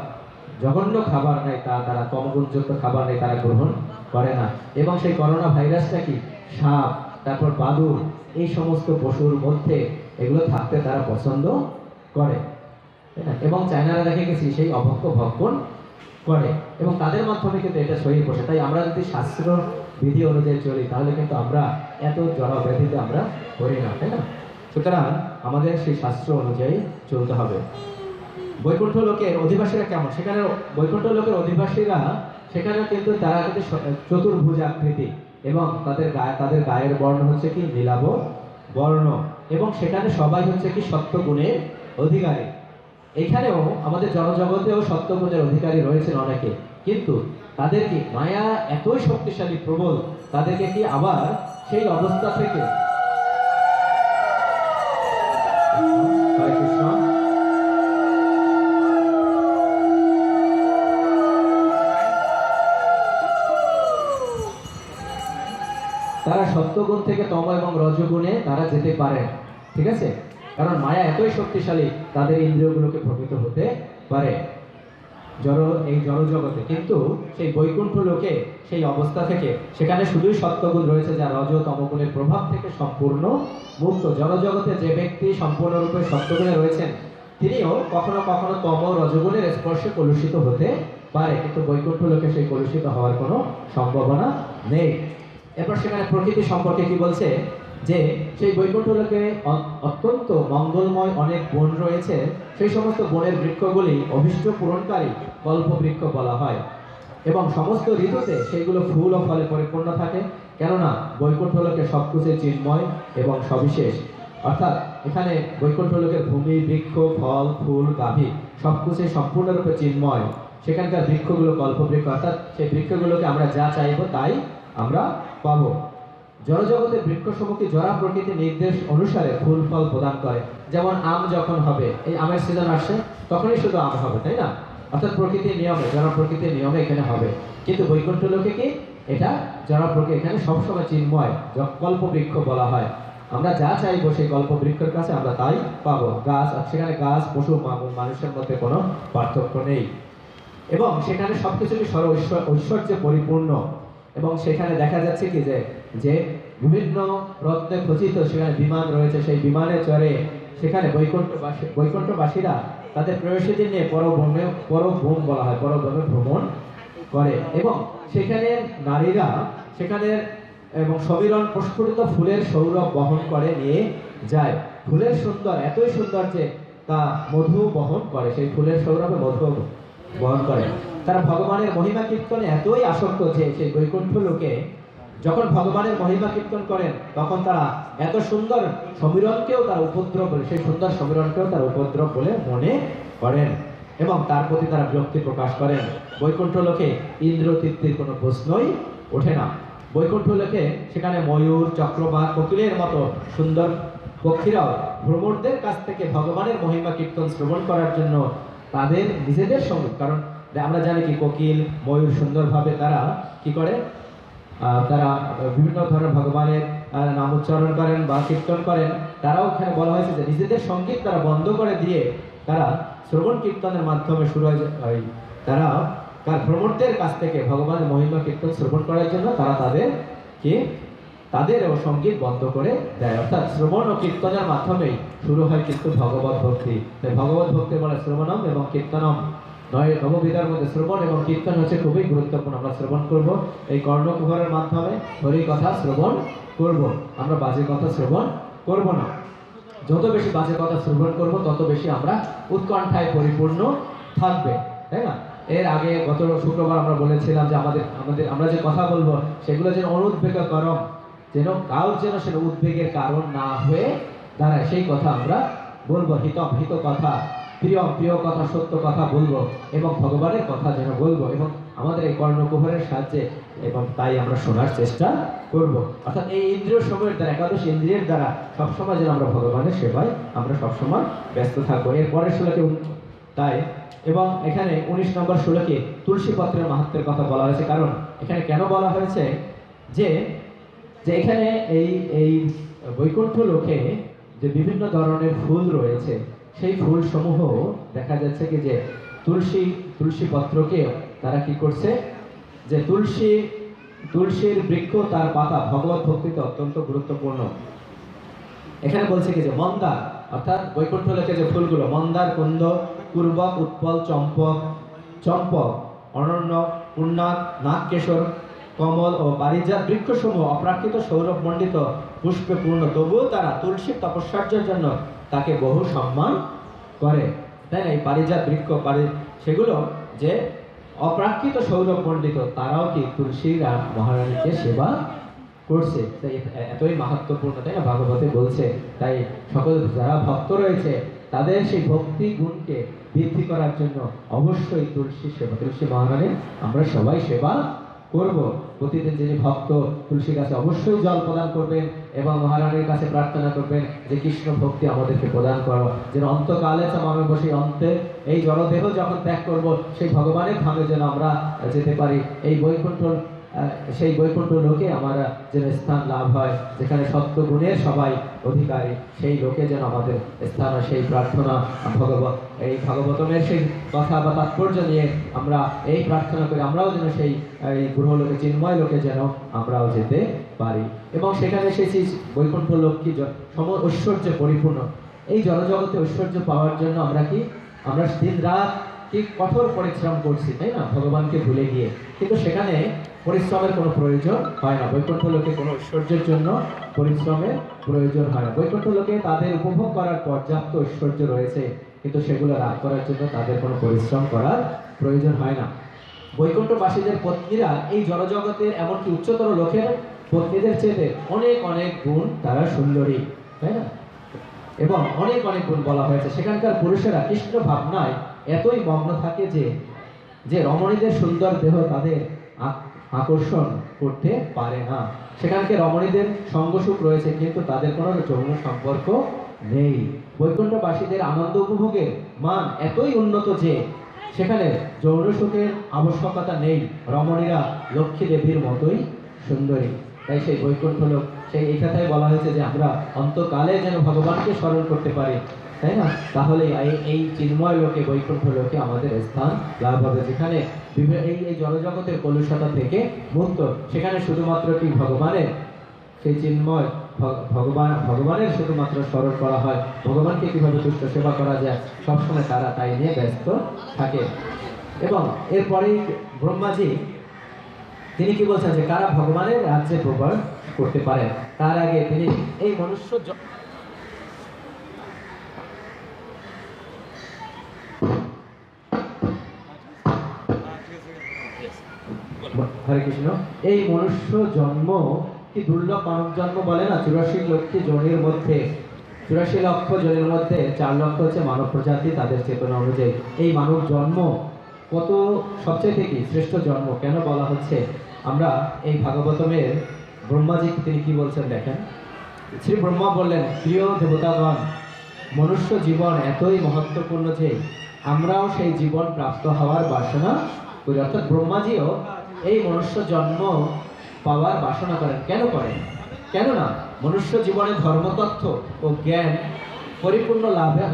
জঘন্য খাবার নাই, তারা তমগুণযুক্ত খাবার নেই, তারা গ্রহণ করে না। এবং সেই করোনা ভাইরাসটা কি? সাপ, তারপর বাদুড়, এই সমস্ত পশুর মধ্যে এগুলো থাকতে তারা পছন্দ করে, এবং চায়নারা দেখে গেছি সেই অভক্ষ ভক্ষণ করে, এবং তাদের মাধ্যমে কিন্তু এটা ছড়িয়ে পড়ে। তাই আমরা যদি শাস্ত্র বিধি অনুযায়ী চলি তাহলে কিন্তু আমরা এত জড় ব্যাধিতে আমরা করি না, তাই না? সুতরাং আমাদের সেই শাস্ত্র অনুযায়ী চলতে হবে। বৈকুণ্ঠ লোকের অধিবাসীরা কেমন? সেখানে বৈকুণ্ঠ লোকের অধিবাসীরা সেখানে কিন্তু তারা কিন্তু চতুর্ভুজ আকৃতি, এবং তাদের গায়ের বর্ণ হচ্ছে কি? নীলাভ বর্ণ, এবং সেখানে সবাই হচ্ছে কি? সত্যগুণের অধিকারী। এখানেও আমাদের জনজগতেও সত্যগুণের অধিকারী রয়েছেন অনেকে, কিন্তু তাদের কি মায়া এতই শক্তিশালী, প্রবল, তাদেরকে কি আবার সেই অবস্থা থেকে হরে কৃষ্ণ, তারা সত্যগুণ থেকে তম এবং রজগুণে তারা যেতে পারে, ঠিক আছে? কারণ মায়া এতই শক্তিশালী, তাদের ইন্দ্রিয়গুলোকে প্রকৃত হতে পারে এই জড় জগতে। কিন্তু সেই বৈকুণ্ঠ লোকে সেই অবস্থা থেকে সেখানে শুধুই সত্যগুণ রয়েছে, যা রজ তমগুণের প্রভাব থেকে সম্পূর্ণ মুক্ত। জড় জগতে যে ব্যক্তি সম্পূর্ণরূপে সত্যগুণে রয়েছেন তিনিও কখনো কখনো তম রজগুণের স্পর্শে কলুষিত হতে পারে, কিন্তু বৈকুণ্ঠ লোকে সেই কলুষিত হওয়ার কোনো সম্ভাবনা নেই। এরপর সেখানে প্রকৃতি সম্পর্কে কি বলছে? যে সেই বৈকুণ্ঠ লোকে অত্যন্ত মঙ্গলময় অনেক বন রয়েছে, সেই সমস্ত বনের বৃক্ষগুলি অভীষ্ট পূরণকারী কল্পবৃক্ষ বলা হয়, এবং সমস্ত ঋতুতে সেইগুলো ফুল ও ফলে পরিপূর্ণ থাকে, কেননা বৈকুণ্ঠ লোকে সবকিছু চিন্ময় এবং সবিশেষ। অর্থাৎ এখানে বৈকুণ্ঠ লোকের ভূমি, বৃক্ষ, ফল, ফুল, গাভী সবকিছু সম্পূর্ণরূপে চিন্ময়। সেখানকার বৃক্ষগুলো কল্পবৃক্ষ, অর্থাৎ সেই বৃক্ষগুলোকে আমরা যা চাইবো তাই আমরা পাবো। জড়জগতের বৃক্ষসমূহকে জড়া প্রকৃতির নির্দেশ অনুসারে ফুল ফল প্রদান করে। যেমন আম যখন হবে, এই আমের সিজন আসে, তখনই শুধু আম হবে, তাই না? অর্থাৎ প্রকৃতির নিয়মে, জড়া প্রকৃতির নিয়মে এখানে হবে। কিন্তু বৈকুণ্ঠ লোকে কি এটা জড়া প্রকৃতি, এখানে সবসময় চিন্ময়, কল্প বৃক্ষ বলা হয়। আমরা যা চাইবো সেই কল্প বৃক্ষের কাছে আমরা তাই পাবো। গাছ, সেখানে গাছ, পশু, মানুষের মধ্যে কোনো পার্থক্য নেই, এবং সেখানে সবকিছুই ঐশ্বর্যে পরিপূর্ণ। এবং সেখানে দেখা যাচ্ছে কি যে বিভিন্ন রত্নে খচিত সেখানে বিমান রয়েছে, সেই বিমানে চড়ে সেখানে বৈকুণ্ঠবাসীরা তাদের প্রেয়সী নিয়ে পরভ্রম বলা হয়, পরভ্রমে ভ্রমণ করে। এবং সেখানে নারীরা সেখানে এবং সমীরণ প্রস্ফুটিত ফুলের সৌরভ বহন করে নিয়ে যায়। ফুলের সুন্দর, এতই সুন্দর যে তা মধু বহন করে, সেই ফুলের সৌরভে মধু বহন করে। তারা ভগবানের মহিমা কীর্তনে এতই আসক্ত যে সেই বৈকুণ্ঠ লোকে যখন ভগবানের মহিমা কীর্তন করেন, তখন তারা এত সুন্দর সমীরণকেও তারা উপদ্রব বলে, সেই সুন্দর সমীরণকেও তারা উপদ্রব বলে মনে করেন, এবং তার প্রতি তারা বিরক্তি প্রকাশ করেন। বৈকুণ্ঠ লোকে ইন্দ্র তৃপ্তির কোনো প্রশ্নই ওঠে না। বৈকুণ্ঠ লোকে সেখানে ময়ূর, চক্রবাক, কোকিলের মতো সুন্দর পক্ষীরাও ভ্রমণদের কাছ থেকে ভগবানের মহিমা কীর্তন শ্রবণ করার জন্য তাদের নিজেদের সঙ্গে, কারণ আমরা জানি কি কোকিল, ময়ূর সুন্দরভাবে তারা কি করে, তারা বিভিন্ন ধরনের ভগবানের নাম উচ্চারণ করেন বা কীর্তন করেন। তারাও এখানে বলা হয়েছে যে নিজেদের সঙ্গীত তারা বন্ধ করে দিয়ে তারা শ্রবণ কীর্তনের মাধ্যমে শুরু হয়, তারা ভ্রমণদের কাছ থেকে ভগবানের মহিমা কীর্তন শ্রবণ করার জন্য তারা তাদের সঙ্গীত বন্ধ করে দেয়। অর্থাৎ শ্রবণ ও কীর্তনের মাধ্যমেই শুরু হয় কিন্তু ভগবত ভক্তি। তাই ভগবত ভক্তি বলে শ্রবণম এবং কীর্তনম, নয় নববিধার মধ্যে শ্রবণ এবং কীর্তন হচ্ছে খুবই গুরুত্বপূর্ণ। আমরা শ্রবণ করব এই কর্ণকুহরের মাধ্যমে, হরি কথা শ্রবণ করব, আমরা বাজে কথা শ্রবণ করব না। যত বেশি বাজে কথা শ্রবণ করব তত বেশি আমরা উৎকণ্ঠায় পরিপূর্ণ থাকবে, তাই না? এর আগে গত শুক্রবার আমরা বলেছিলাম যে আমরা যে কথা বলবো সেগুলো যেন অনুদ্বেগকরম, যেন কারোর যেন সেটা উদ্বেগের কারণ না হয়ে দাঁড়ায়, সেই কথা আমরা বলবো। হিত কথা, প্রিয় কথা, সত্য কথা বলবো, এবং ভগবানের কথা যেন বলবো, এবং আমাদের এই কর্ণকুহরের সাহায্যে, এবং তাই আমরা শোনার চেষ্টা করব। অর্থাৎ এই ইন্দ্রিয় সময়ের দ্বারা, একাদশ ইন্দ্রিয়ের দ্বারা সবসময় যেন আমরা ভগবানের সেবায় আমরা সবসময় ব্যস্ত থাকবো। এরপরের শ্লোকে তাই, এবং এখানে 19 নম্বর শ্লোকে তুলসী পত্রের মাহাত্ম্যের কথা বলা হয়েছে। কারণ এখানে কেন বলা হয়েছে যে এখানে এই বৈকুণ্ঠ লোকে যে বিভিন্ন ধরনের ফুল রয়েছে, সেই ফুল সমূহ দেখা যাচ্ছে কি যে তুলসী পত্রকে তারা কি করছে, যে তুলসীর বৃক্ষ, তার পাতা ভগবত ভক্তিতে অত্যন্ত গুরুত্বপূর্ণ। এখানে বলছে কি যে মন্দার, অর্থাৎ বৈকুণ্ঠ লোকে যে ফুলগুলো মন্দার, কুন্দ, পূর্বক, উৎপল, চম্পক, অনন্য, পুণ্যাক, নাগকেশর, কমল ও পারিজাত বৃক্ষসমূহ অপ্রাকৃত সৌরভ মণ্ডিত পুষ্পে পূর্ণ, তবুও তারা তুলসীর তপস্যার্যের জন্য তাকে বহু সম্মান করে, তাই না? এই পারিজাত বৃক্ষ সেগুলো যে অপ্রাকৃত সৌরভ মণ্ডিত, তারাও কি তুলসী মহারানীকে সেবা করছে, তাই এতই মাহাত্ম্যপূর্ণ, তাই না? ভাগবতে বলছে। তাই সকল যারা ভক্ত রয়েছে তাদের সেই ভক্তি গুণকে বৃদ্ধি করার জন্য অবশ্যই তুলসী মহারানীর আমরা সবাই সেবা করব। প্রতিদিন যিনি ভক্ত তুলসী গাছে অবশ্যই জল প্রদান করবেন এবং মহারানীর কাছে প্রার্থনা করবেন যে কৃষ্ণ ভক্তি আমাদেরকে প্রদান করো, যেন অন্তকালে মামে বসে অন্তে এই জড়দেহ যখন ত্যাগ করব সেই ভগবানের ধামে যেন আমরা যেতে পারি। সেই বৈকুণ্ঠ লোকে আমরা যেন স্থান লাভ হয়, যেখানে সত্যগুণের সবাই অধিকারী, সেই লোকে যেন আমাদের স্থান হয়। সেই প্রার্থনা এই ভাগবতমের সেই কথা বা তাৎপর্য নিয়ে আমরা এই প্রার্থনা করি, আমরাও যেন সেই গ্রহলোকে, চিন্ময় লোকে যেন আমরাও যেতে পারি। এবং সেখানে সেই বৈকুণ্ঠ লোক কি ঐশ্বর্যে পরিপূর্ণ। এই জড়জগতে ঐশ্বর্য পাওয়ার জন্য আমরা দিন রাত কি কঠোর পরিশ্রম করছি, তাই না? ভগবানকে ভুলে গিয়ে, কিন্তু সেখানে পরিশ্রমের কোনো প্রয়োজন হয় না। বৈকুণ্ঠ লোকে কোনো ঐশ্বর্যের জন্য পরিশ্রমের প্রয়োজন হয় না। বৈকুণ্ঠ লোকে তাদের উপভোগ করার পর্যাপ্ত ঐশ্বর্য রয়েছে, কিন্তু সেগুলো লাভ করার জন্য তাদের কোনো পরিশ্রম করার প্রয়োজন হয় না। বৈকুণ্ঠবাসীদের পত্নীরা এই জড়জগতের এমনকি উচ্চতর লোকের পত্নীদের চেয়ে অনেক অনেক গুণ তারা সুন্দরী, তাই না? এবং অনেক অনেক গুণ বলা হয়েছে। সেখানকার পুরুষেরা কৃষ্ণ ভাবনায় এতই মগ্ন থাকে যে রমণীদের সুন্দর দেহ তাদের আকর্ষণ করতে পারে না। সেখানকে রমণীদের সঙ্গসুখ রয়েছে, কিন্তু তাদের কোনো যৌন সম্পর্ক নেই। বৈকুণ্ঠবাসীদের আনন্দ উপভোগের মান এতই উন্নত যে সেখানে যৌন সুখের আবশ্যকতা নেই। রমণীরা লক্ষ্মী দেবীর মতোই সুন্দরী। তাই সেই বৈকুণ্ঠ লোক, সেই এই কথাই বলা হয়েছে যে আমরা অন্তকালে যেন ভগবানকে স্মরণ করতে পারি, তাই না? তাহলে এই চিন্ময় লোকে, বৈকুণ্ঠ লোকে আমাদের স্থান লাভ হবে, যেখানে এই জড়জগতের কলুষতা থেকে মুক্ত। সেখানে শুধুমাত্র কি ভগবানের সেই চিন্ময় ভগবানের শুধুমাত্র স্মরণ করা হয়। ভগবানকে কিভাবে তুষ্ট সেবা করা যায় সবসময় তারা তাই নিয়ে ব্যস্ত থাকে। এবং এরপরেই ব্রহ্মাজি তিনি কি বলছেন যে কারা ভগবানের রাজ্যে প্রবেশ করতে পারে, তার আগে তিনি এই মনুষ্য হরে কৃষ্ণ, এই মনুষ্য জন্ম কি দুর্লভ মানব জন্ম বলে না, 84 লক্ষ জনের মধ্যে 84 লক্ষ জনের মধ্যে 4 লক্ষ হচ্ছে মানব প্রজাতি, তাদের চেতনা অনুযায়ী এই মানব জন্ম কত সবচেয়ে থেকে শ্রেষ্ঠ জন্ম কেন বলা হচ্ছে? আমরা এই ভাগবতমের ব্রহ্মাজি তিনি কি বলছেন দেখেন। শ্রী ব্রহ্মা বললেন, প্রিয় দেবতাগণ, মনুষ্য জীবন এতই মহত্বপূর্ণ যে আমরাও সেই জীবন প্রাপ্ত হওয়ার বাসনা করি। অর্থাৎ ব্রহ্মাজিও এই মনুষ্য জন্ম পাওয়ার বাসনা করেন। কেন করেন? কেননা মনুষ্য জীবনে ধর্মতত্ত্ব ও জ্ঞান পরিপূর্ণ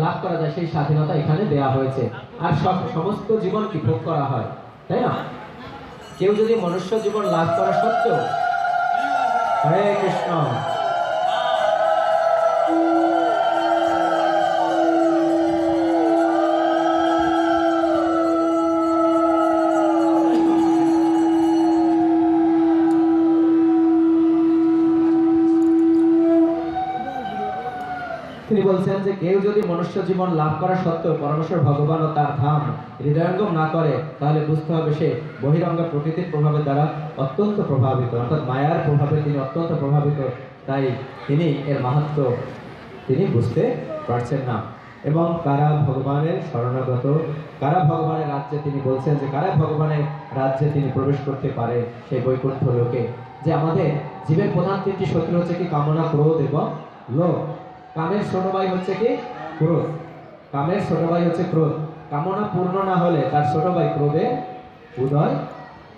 লাভ করা যায়, সেই স্বাধীনতা এখানে দেয়া হয়েছে। আর সমস্ত জীবন কি ভোগ করা হয়, তাই না? কেউ যদি মনুষ্য জীবন লাভ করা সত্ত্বেও, হরে কৃষ্ণ, তিনি বলছেন যে কেউ যদি মনুষ্য জীবন লাভ করা সত্ত্বেও পরমেশ্বর ভগবান ও তার ধাম হৃদয়ঙ্গম না করে, তাহলে বুঝতে হবে সে বহিরঙ্গ প্রকৃতির প্রভাবের দ্বারা অত্যন্ত প্রভাবিত, অর্থাৎ মায়ার প্রভাবে তিনি অত্যন্ত প্রভাবিত। তাই তিনি এর মাহাত্ম্য তিনি বুঝতে পারছেন না। এবং কারা ভগবানের শরণাগত, কারা ভগবানের রাজ্যে, তিনি বলছেন যে কারা ভগবানের রাজ্যে তিনি প্রবেশ করতে পারে সেই বৈকুণ্ঠ লোকে। যে আমাদের জীবের প্রধান 3টি শত্রু হচ্ছে কি কামনা, ক্রোধ এবং লোভ। কামের ছোট ভাই হচ্ছে কি ক্রোধ, কামের ছোট ভাই হচ্ছে ক্রোধ। কামনা পূর্ণ না হলে তার ছোট ভাই ক্রোধে উদয়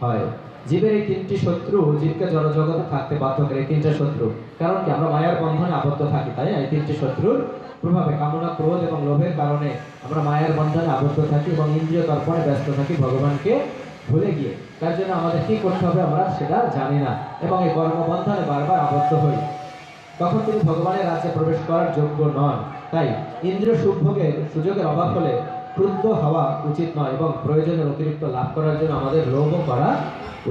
হয়। জীবের এই 3টি শত্রু জীবকে জড়জগতে থাকতে বাধ্য করে, এই 3টা শত্রু। কারণ কি আমরা মায়ার বন্ধনে আবদ্ধ থাকি, তাই এই 3টি শত্রুর প্রভাবে কামনা, ক্রোধ এবং লোভের কারণে আমরা মায়ার বন্ধনে আবদ্ধ থাকি এবং ইন্দ্রিয় তর্পণে ব্যস্ত থাকি, ভগবানকে ভুলে গিয়ে। তার জন্য আমাদের কি করতে হবে আমরা সেটা জানি না এবং এই কর্মবন্ধনে বারবার আবদ্ধ হই। তখন তিনি ভগবানের রাজ্যে প্রবেশ করার যোগ্য নন। তাই ইন্দ্রিয় সুখভোগের সুযোগের অভাব হলে ক্রুদ্ধ হওয়া উচিত নয় এবং প্রয়োজনের অতিরিক্ত লাভ করার জন্য আমাদের লোভও করা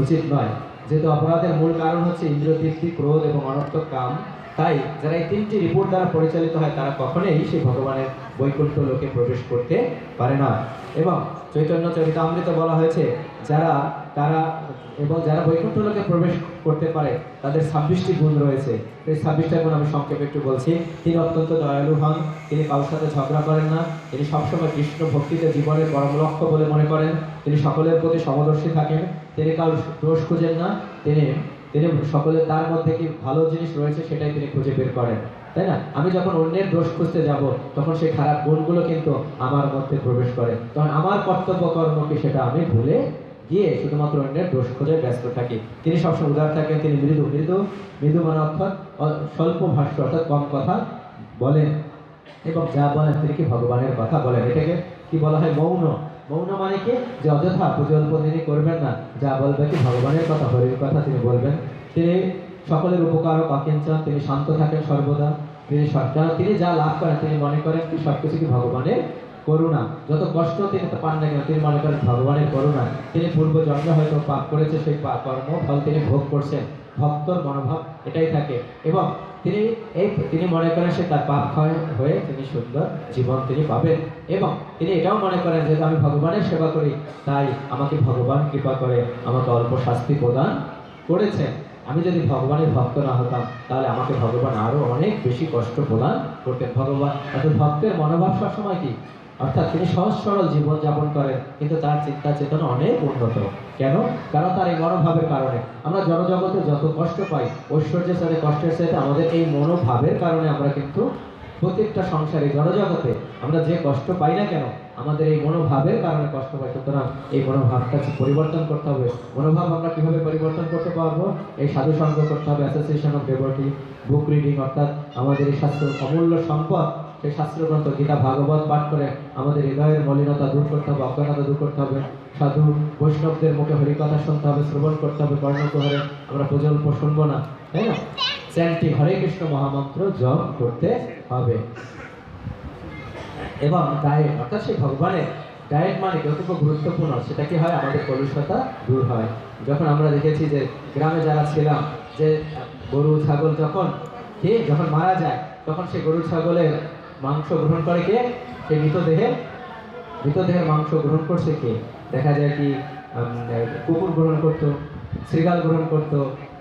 উচিত নয়। যেহেতু অপরাধের মূল কারণ হচ্ছে ইন্দ্রিয় তৃপ্তি, ক্রোধ এবং অনর্থক কাম, তাই যারা এই 3টি রিপোর্ট দ্বারা পরিচালিত হয় তারা কখনোই সেই ভগবানের বৈকুণ্ঠ লোকে প্রবেশ করতে পারে না। এবং চৈতন্য চরিতামৃতে বলা হয়েছে যারা বৈকুণ্ঠ লোকে প্রবেশ করতে পারে তাদের 26টি গুণ রয়েছে। এই 26টা গুণ আমি সংক্ষেপে একটু বলছি। তিনি অত্যন্ত দয়ালু হন, তিনি কারোর সাথে ঝগড়া করেন না, তিনি সবসময় কৃষ্ণ ভক্তিতে জীবনের পরম লক্ষ্য বলে মনে করেন, তিনি সকলের প্রতি সমদর্শী থাকেন, তিনি কারোর দোষ খুঁজেন না, তিনি সকলের তার মধ্যে কি ভালো জিনিস রয়েছে সেটাই তিনি খুঁজে বের করেন, তাই না? আমি যখন অন্যের দোষ খুঁজতে যাব তখন সেই খারাপ গুণগুলো কিন্তু আমার মধ্যে প্রবেশ করে, তখন আমার কর্তব্য কর্ম কি সেটা আমি ভুলে গিয়ে শুধুমাত্র অন্যের দোষ খুঁজে ব্যস্ত থাকি। তিনি সবসময় উদার থাকেন, তিনি মৃদু মানে অর্থাৎ স্বল্প ভাষ্য, অর্থাৎ কম কথা বলেন এবং যা বলেন তিনি কি ভগবানের কথা বলেন। এটাকে কি বলা হয়? মৌন। মৌন মানে কি? যে অযথা পুজল্প তিনি করবেন না, যা বলবে কি ভগবানের কথা, হরির কথা তিনি বলবেন। তিনি সকলের উপকারক অকিঞ্চন, তিনি শান্ত থাকেন সর্বদা। তিনি যা লাভ করেন তিনি মনে করেন কি সবকিছু কি ভগবানের করুণা। যত কষ্ট তিনি পান না কেন তিনি মনে করেন ভগবানের করুণা। তিনি পূর্ব জন্মে হয়তো পাপ করেছে, সেই কর্ম ফল তিনি ভোগ করছেন, ভক্তর মনোভাব এটাই থাকে। এবং তিনি মনে করেন সে তার পাপ ক্ষয় হয়ে তিনি সুন্দর জীবন তিনি পাবেন। এবং তিনি এটাও মনে করেন যে আমি ভগবানের সেবা করি, তাই আমাকে ভগবান কৃপা করে আমাকে অল্প শাস্তি প্রদান করেছেন। আমি যদি ভগবানের ভক্ত না হতাম তাহলে আমাকে ভগবান আরো অনেক বেশি কষ্ট প্রদান করতেন। ভগবান অর্থাৎ ভক্তের মনোভাব সবসময় কি, অর্থাৎ তিনি সহজ সরল জীবন যাপন করেন কিন্তু তার চিন্তা চেতনা অনেক উন্নত। কেন? কারণ তার এই মনোভাবের কারণে। আমরা জড়জগতে যত কষ্ট পাই, ঐশ্বর্যের সাথে কষ্টের সাথে আমাদের এই মনোভাবের কারণে আমরা কিন্তু প্রত্যেকটা সংসারে জড়জগতে আমরা যে কষ্ট পাই না কেন, আমাদের এই মনোভাবের কারণে কষ্ট পাই। সুতরাং এই মনোভাবটা পরিবর্তন করতে হবে। মনোভাব আমরা কিভাবে পরিবর্তন করতে পারবো? এই সাধু সঙ্গ করতে হবে, অ্যাসোসিয়েশন অফ ডেভোটি, বুক রিডিং, অর্থাৎ আমাদের এই শাস্ত্র অমূল্য সম্পদ, সেই শাস্ত্রগ্রন্থ গীতা ভাগবত পাঠ করে আমাদের হৃদয়ের মলিনতা দূর করতে হবে, অজ্ঞানতা দূর করতে হবে। সাধু বৈষ্ণবদের মুখে হরিকথা শুনতে হবে, শ্রবণ করতে হবে, কর্ণকুহরে আমরা প্রজল্প শুনবো না, তাই না? চ্যান্টিং হরে কৃষ্ণ মহামন্ত্র জপ করতে হবে। এবং ডায়েট, অর্থাৎ সেই ভগবানের ডায়েট মানে যতটুকু গুরুত্বপূর্ণ, সেটা কি হয়? আমাদের কলুষতা দূর হয়। যখন আমরা দেখেছি যে গ্রামে যারা ছিলাম, যে গরু ছাগল যখন মারা যায়, তখন সেই গরু ছাগলের মাংস গ্রহণ করে কে? সেই মৃতদেহের মাংস গ্রহণ করছে কে? দেখা যায় কি কুকুর গ্রহণ করতো, শৃগাল গ্রহণ করতো,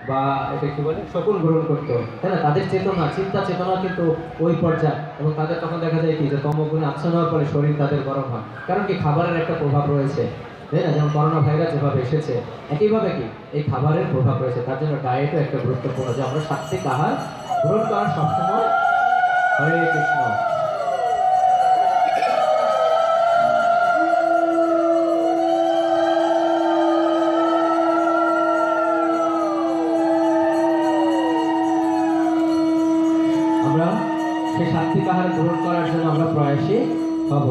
বা এটা কি বলে শকুন গ্রহণ করতো, তাই না? তাদের চেতনা, চিন্তা চেতনা কিন্তু ওই পর্যায়ে। এবং তাদের তখন দেখা যায় কি যে তমগুণে আচ্ছন্ন হওয়ার পরে শরীর তাদের গরম হয়। কারণ কি? খাবারের একটা প্রভাব রয়েছে, তাই না? যেমন করোনা ভাইরাস যেভাবে এসেছে, একইভাবে কি এই খাবারের প্রভাব রয়েছে। তার জন্য ডায়েটও একটা গুরুত্বপূর্ণ, যে আমরা সাত্বিক আহার গ্রহণ করার সবসময়। হরে কৃষ্ণ। আমরা সেই সাত্বিক আহার গ্রহণ করার জন্য আমরা প্রয়াসী হব।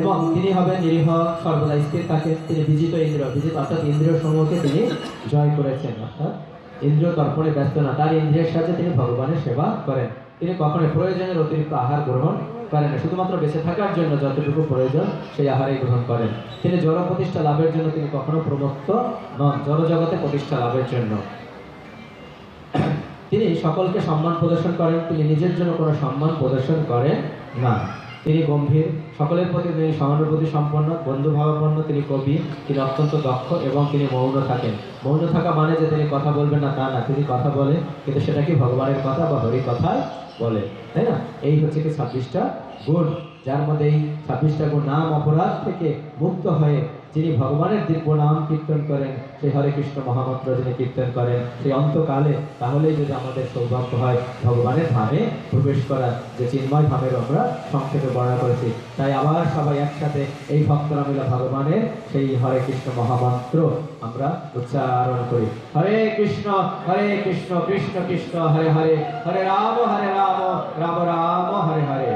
এবং তিনি হবেন নিরীহ, সর্বদা স্থির থাকেন। তিনি বিজিত অর্থাৎ ইন্দ্রিয় সমূহকে তিনি জয় করেছেন, অর্থাৎ ইন্দ্রিয় তর্পণে ব্যস্ত না। তার ইন্দ্রিয়ের সাথে তিনি ভগবানের সেবা করেন। তিনি কখনো প্রয়োজনের অতিরিক্ত আহার গ্রহণ করেন না, শুধুমাত্র বেঁচে থাকার জন্য যতটুকু প্রয়োজন সেই আহারই গ্রহণ করেন। তিনি জড় প্রতিষ্ঠা লাভের জন্য তিনি কখনো প্রমত্ত নন, জড়জগতে প্রতিষ্ঠা লাভের জন্য। তিনি সকলকে সম্মান প্রদর্শন করেন, তিনি নিজের জন্য কোনো সম্মান প্রদর্শন করেন না। তিনি গম্ভীর, সকলের প্রতি তিনি সহানুভূতি সম্পন্ন, বন্ধুভাবাপন্ন। তিনি কবি, তিনি অত্যন্ত দক্ষ এবং তিনি মৌন থাকেন। মৌন থাকা মানে যে তিনি কথা বলবেন না তা না, তিনি কথা বলে, কিন্তু সেটা কি ভগবানের কথা বা হরি কথায় বলে, তাই না? এই হচ্ছে কি 26টা গুণ, যার মধ্যে এই 26টা গুণ নাম অপরাধ থেকে মুক্ত হয়ে যিনি ভগবানের দিব্য নাম কীর্তন করেন, সেই হরে কৃষ্ণ মহামন্ত্র যিনি কীর্তন করেন সেই অন্তকালে, তাহলেই যদি আমাদের সৌভাগ্য হয় ভগবানের ধামে প্রবেশ করার, যে চিন্ময় ধামের আমরা সংক্ষেপে বর্ণনা করেছি। তাই আবার সবাই একসাথে এই ভক্তরা মিলে ভগবানের সেই হরে কৃষ্ণ মহামন্ত্র আমরা উচ্চারণ করি। হরে কৃষ্ণ কৃষ্ণ কৃষ্ণ হরে হরে, হরে রাম রাম রাম হরে হরে।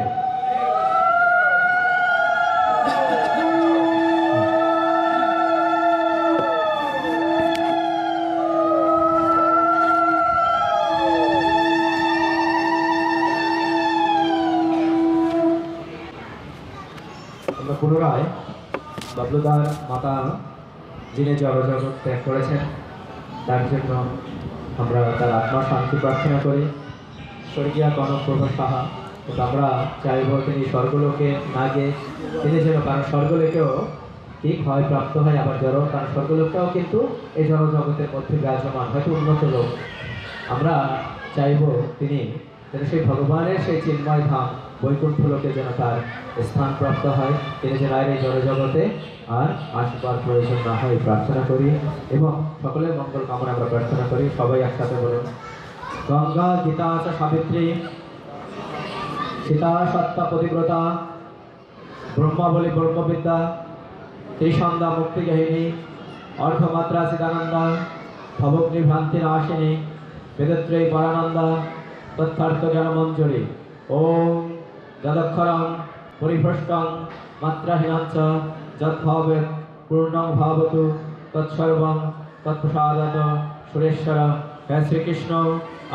আমরা পুনরায় বাবলুদার মাতা যিনি জগৎ ত্যাগ করেছেন, তার জন্য আমরা তার আত্মার শান্তি প্রার্থনা করি। স্বর্গীয় কনকপ্রভা সাহা, কিন্তু আমরা চাইব তিনি স্বর্গলোকে না গিয়ে তিনি যেন, কারণ স্বর্গলোকেও ঠিক হয়, প্রাপ্ত হয় আবার জড়, কারণ স্বর্গলোকটাও কিন্তু এই জগতের মধ্যে বিরাজমান, হয়তো উন্নত লোক। আমরা চাইব তিনি যেন সেই ভগবানের সেই চিন্ময় ধাম বৈকুণ্ঠ লোকে যেন তার স্থান প্রাপ্ত হয়, তিনি যেন এই জড়জগতে আর আসবার প্রয়োজন না হয় প্রার্থনা করি। এবং সকলের মঙ্গল কামনা আমরা প্রার্থনা করি। সবাই একসাথে বলুন। গঙ্গা গীতা চ সাবিত্রী, সীতা সত্তা পতিব্রতা, ব্রহ্মাবলী ব্রহ্মবিদ্যা, ত্রিসন্ধ্যা মুক্তিগহিনী, অর্ধমাত্রা চিদানন্দা, ভবগ্নি ভ্রান্তি নাশিনী, বেদত্রয়ী পরানন্দা, তথার্থ জ্ঞানমঞ্জরি। ওম যদক্ষরং পরিভ্রষ্টং মাত্রাহীনঞ্চ যদ্ভাবেৎ পূর্ণং ভাবতু তৎসর্বং তৎপ্রসাদাত সুরেশ্বর। হে শ্রীকৃষ্ণ,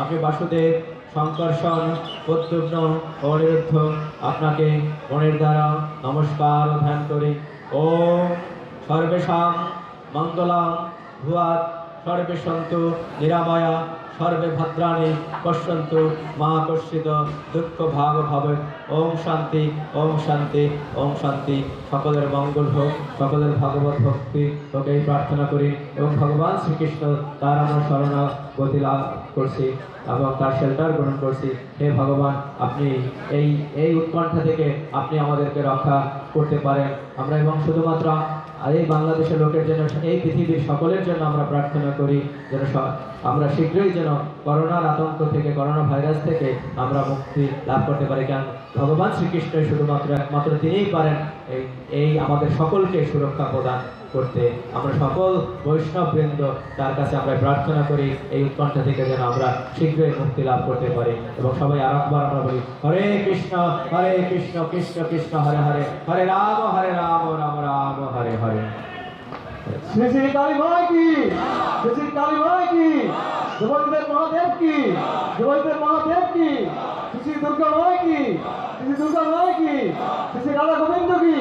আপনি বাসুদেব, শঙ্কর্ষণ, প্রদ্যুম্ন ও অনিরুদ্ধ, আপনাকে মনের দ্বারা নমস্কার ও ধ্যান করি। ওম সর্বেষাং মঙ্গলাং ভুয়াৎ, সর্বে সন্তু নিরাময়া, সর্বে ভদ্রাণি পশ্যন্তু মা কর্ষিত দুঃখ ভাগ ভবে। ওম শান্তি, ওম শান্তি, ওম শান্তি। সকলের মঙ্গল হোক, সকলের ভগবত ভক্তি তোকে প্রার্থনা করি। এবং ভগবান শ্রীকৃষ্ণ তার আমরা শরণাগতি লাভ করছি এবং তার শেল্টার গ্রহণ করছি। হে ভগবান, আপনি এই উৎকণ্ঠা থেকে আপনি আমাদেরকে রক্ষা করতে পারেন। আমরা এবং শুধুমাত্র আর এই বাংলাদেশের লোকের জন্য, এই পৃথিবীর সকলের জন্য আমরা প্রার্থনা করি যেন আমরা শীঘ্রই যেন করোনার আতঙ্ক থেকে, করোনা ভাইরাস থেকে আমরা মুক্তি লাভ করতে পারি। কারণ ভগবান শ্রীকৃষ্ণ শুধুমাত্র একমাত্র তিনিই পারেন এই আমাদের সকলকে সুরক্ষা প্রদান করতে। আমরা সকল বৈষ্ণববৃন্দ তার কাছে আমরা প্রার্থনা করি এই উৎকণ্ঠা থেকে যেন আমরা শীঘ্রই মুক্তি লাভ করতে পারি। এবং সবাই আর একবার আমরা বলি হরে কৃষ্ণ কৃষ্ণ কৃষ্ণ হরে হরে, হরে রাম রাম রাম হরে হরে। শ্রী শ্রী কালী মাই কি, শ্রী শ্রী কালী মাই কি, দেবদেব মহাদেব কি, দেবদেব মহাদেব কি, শ্রী শ্রী দুর্গা মাই কি, শ্রী শ্রী দুর্গা মাই কি, শ্রী শ্রী রাধা গোবিন্দ কি।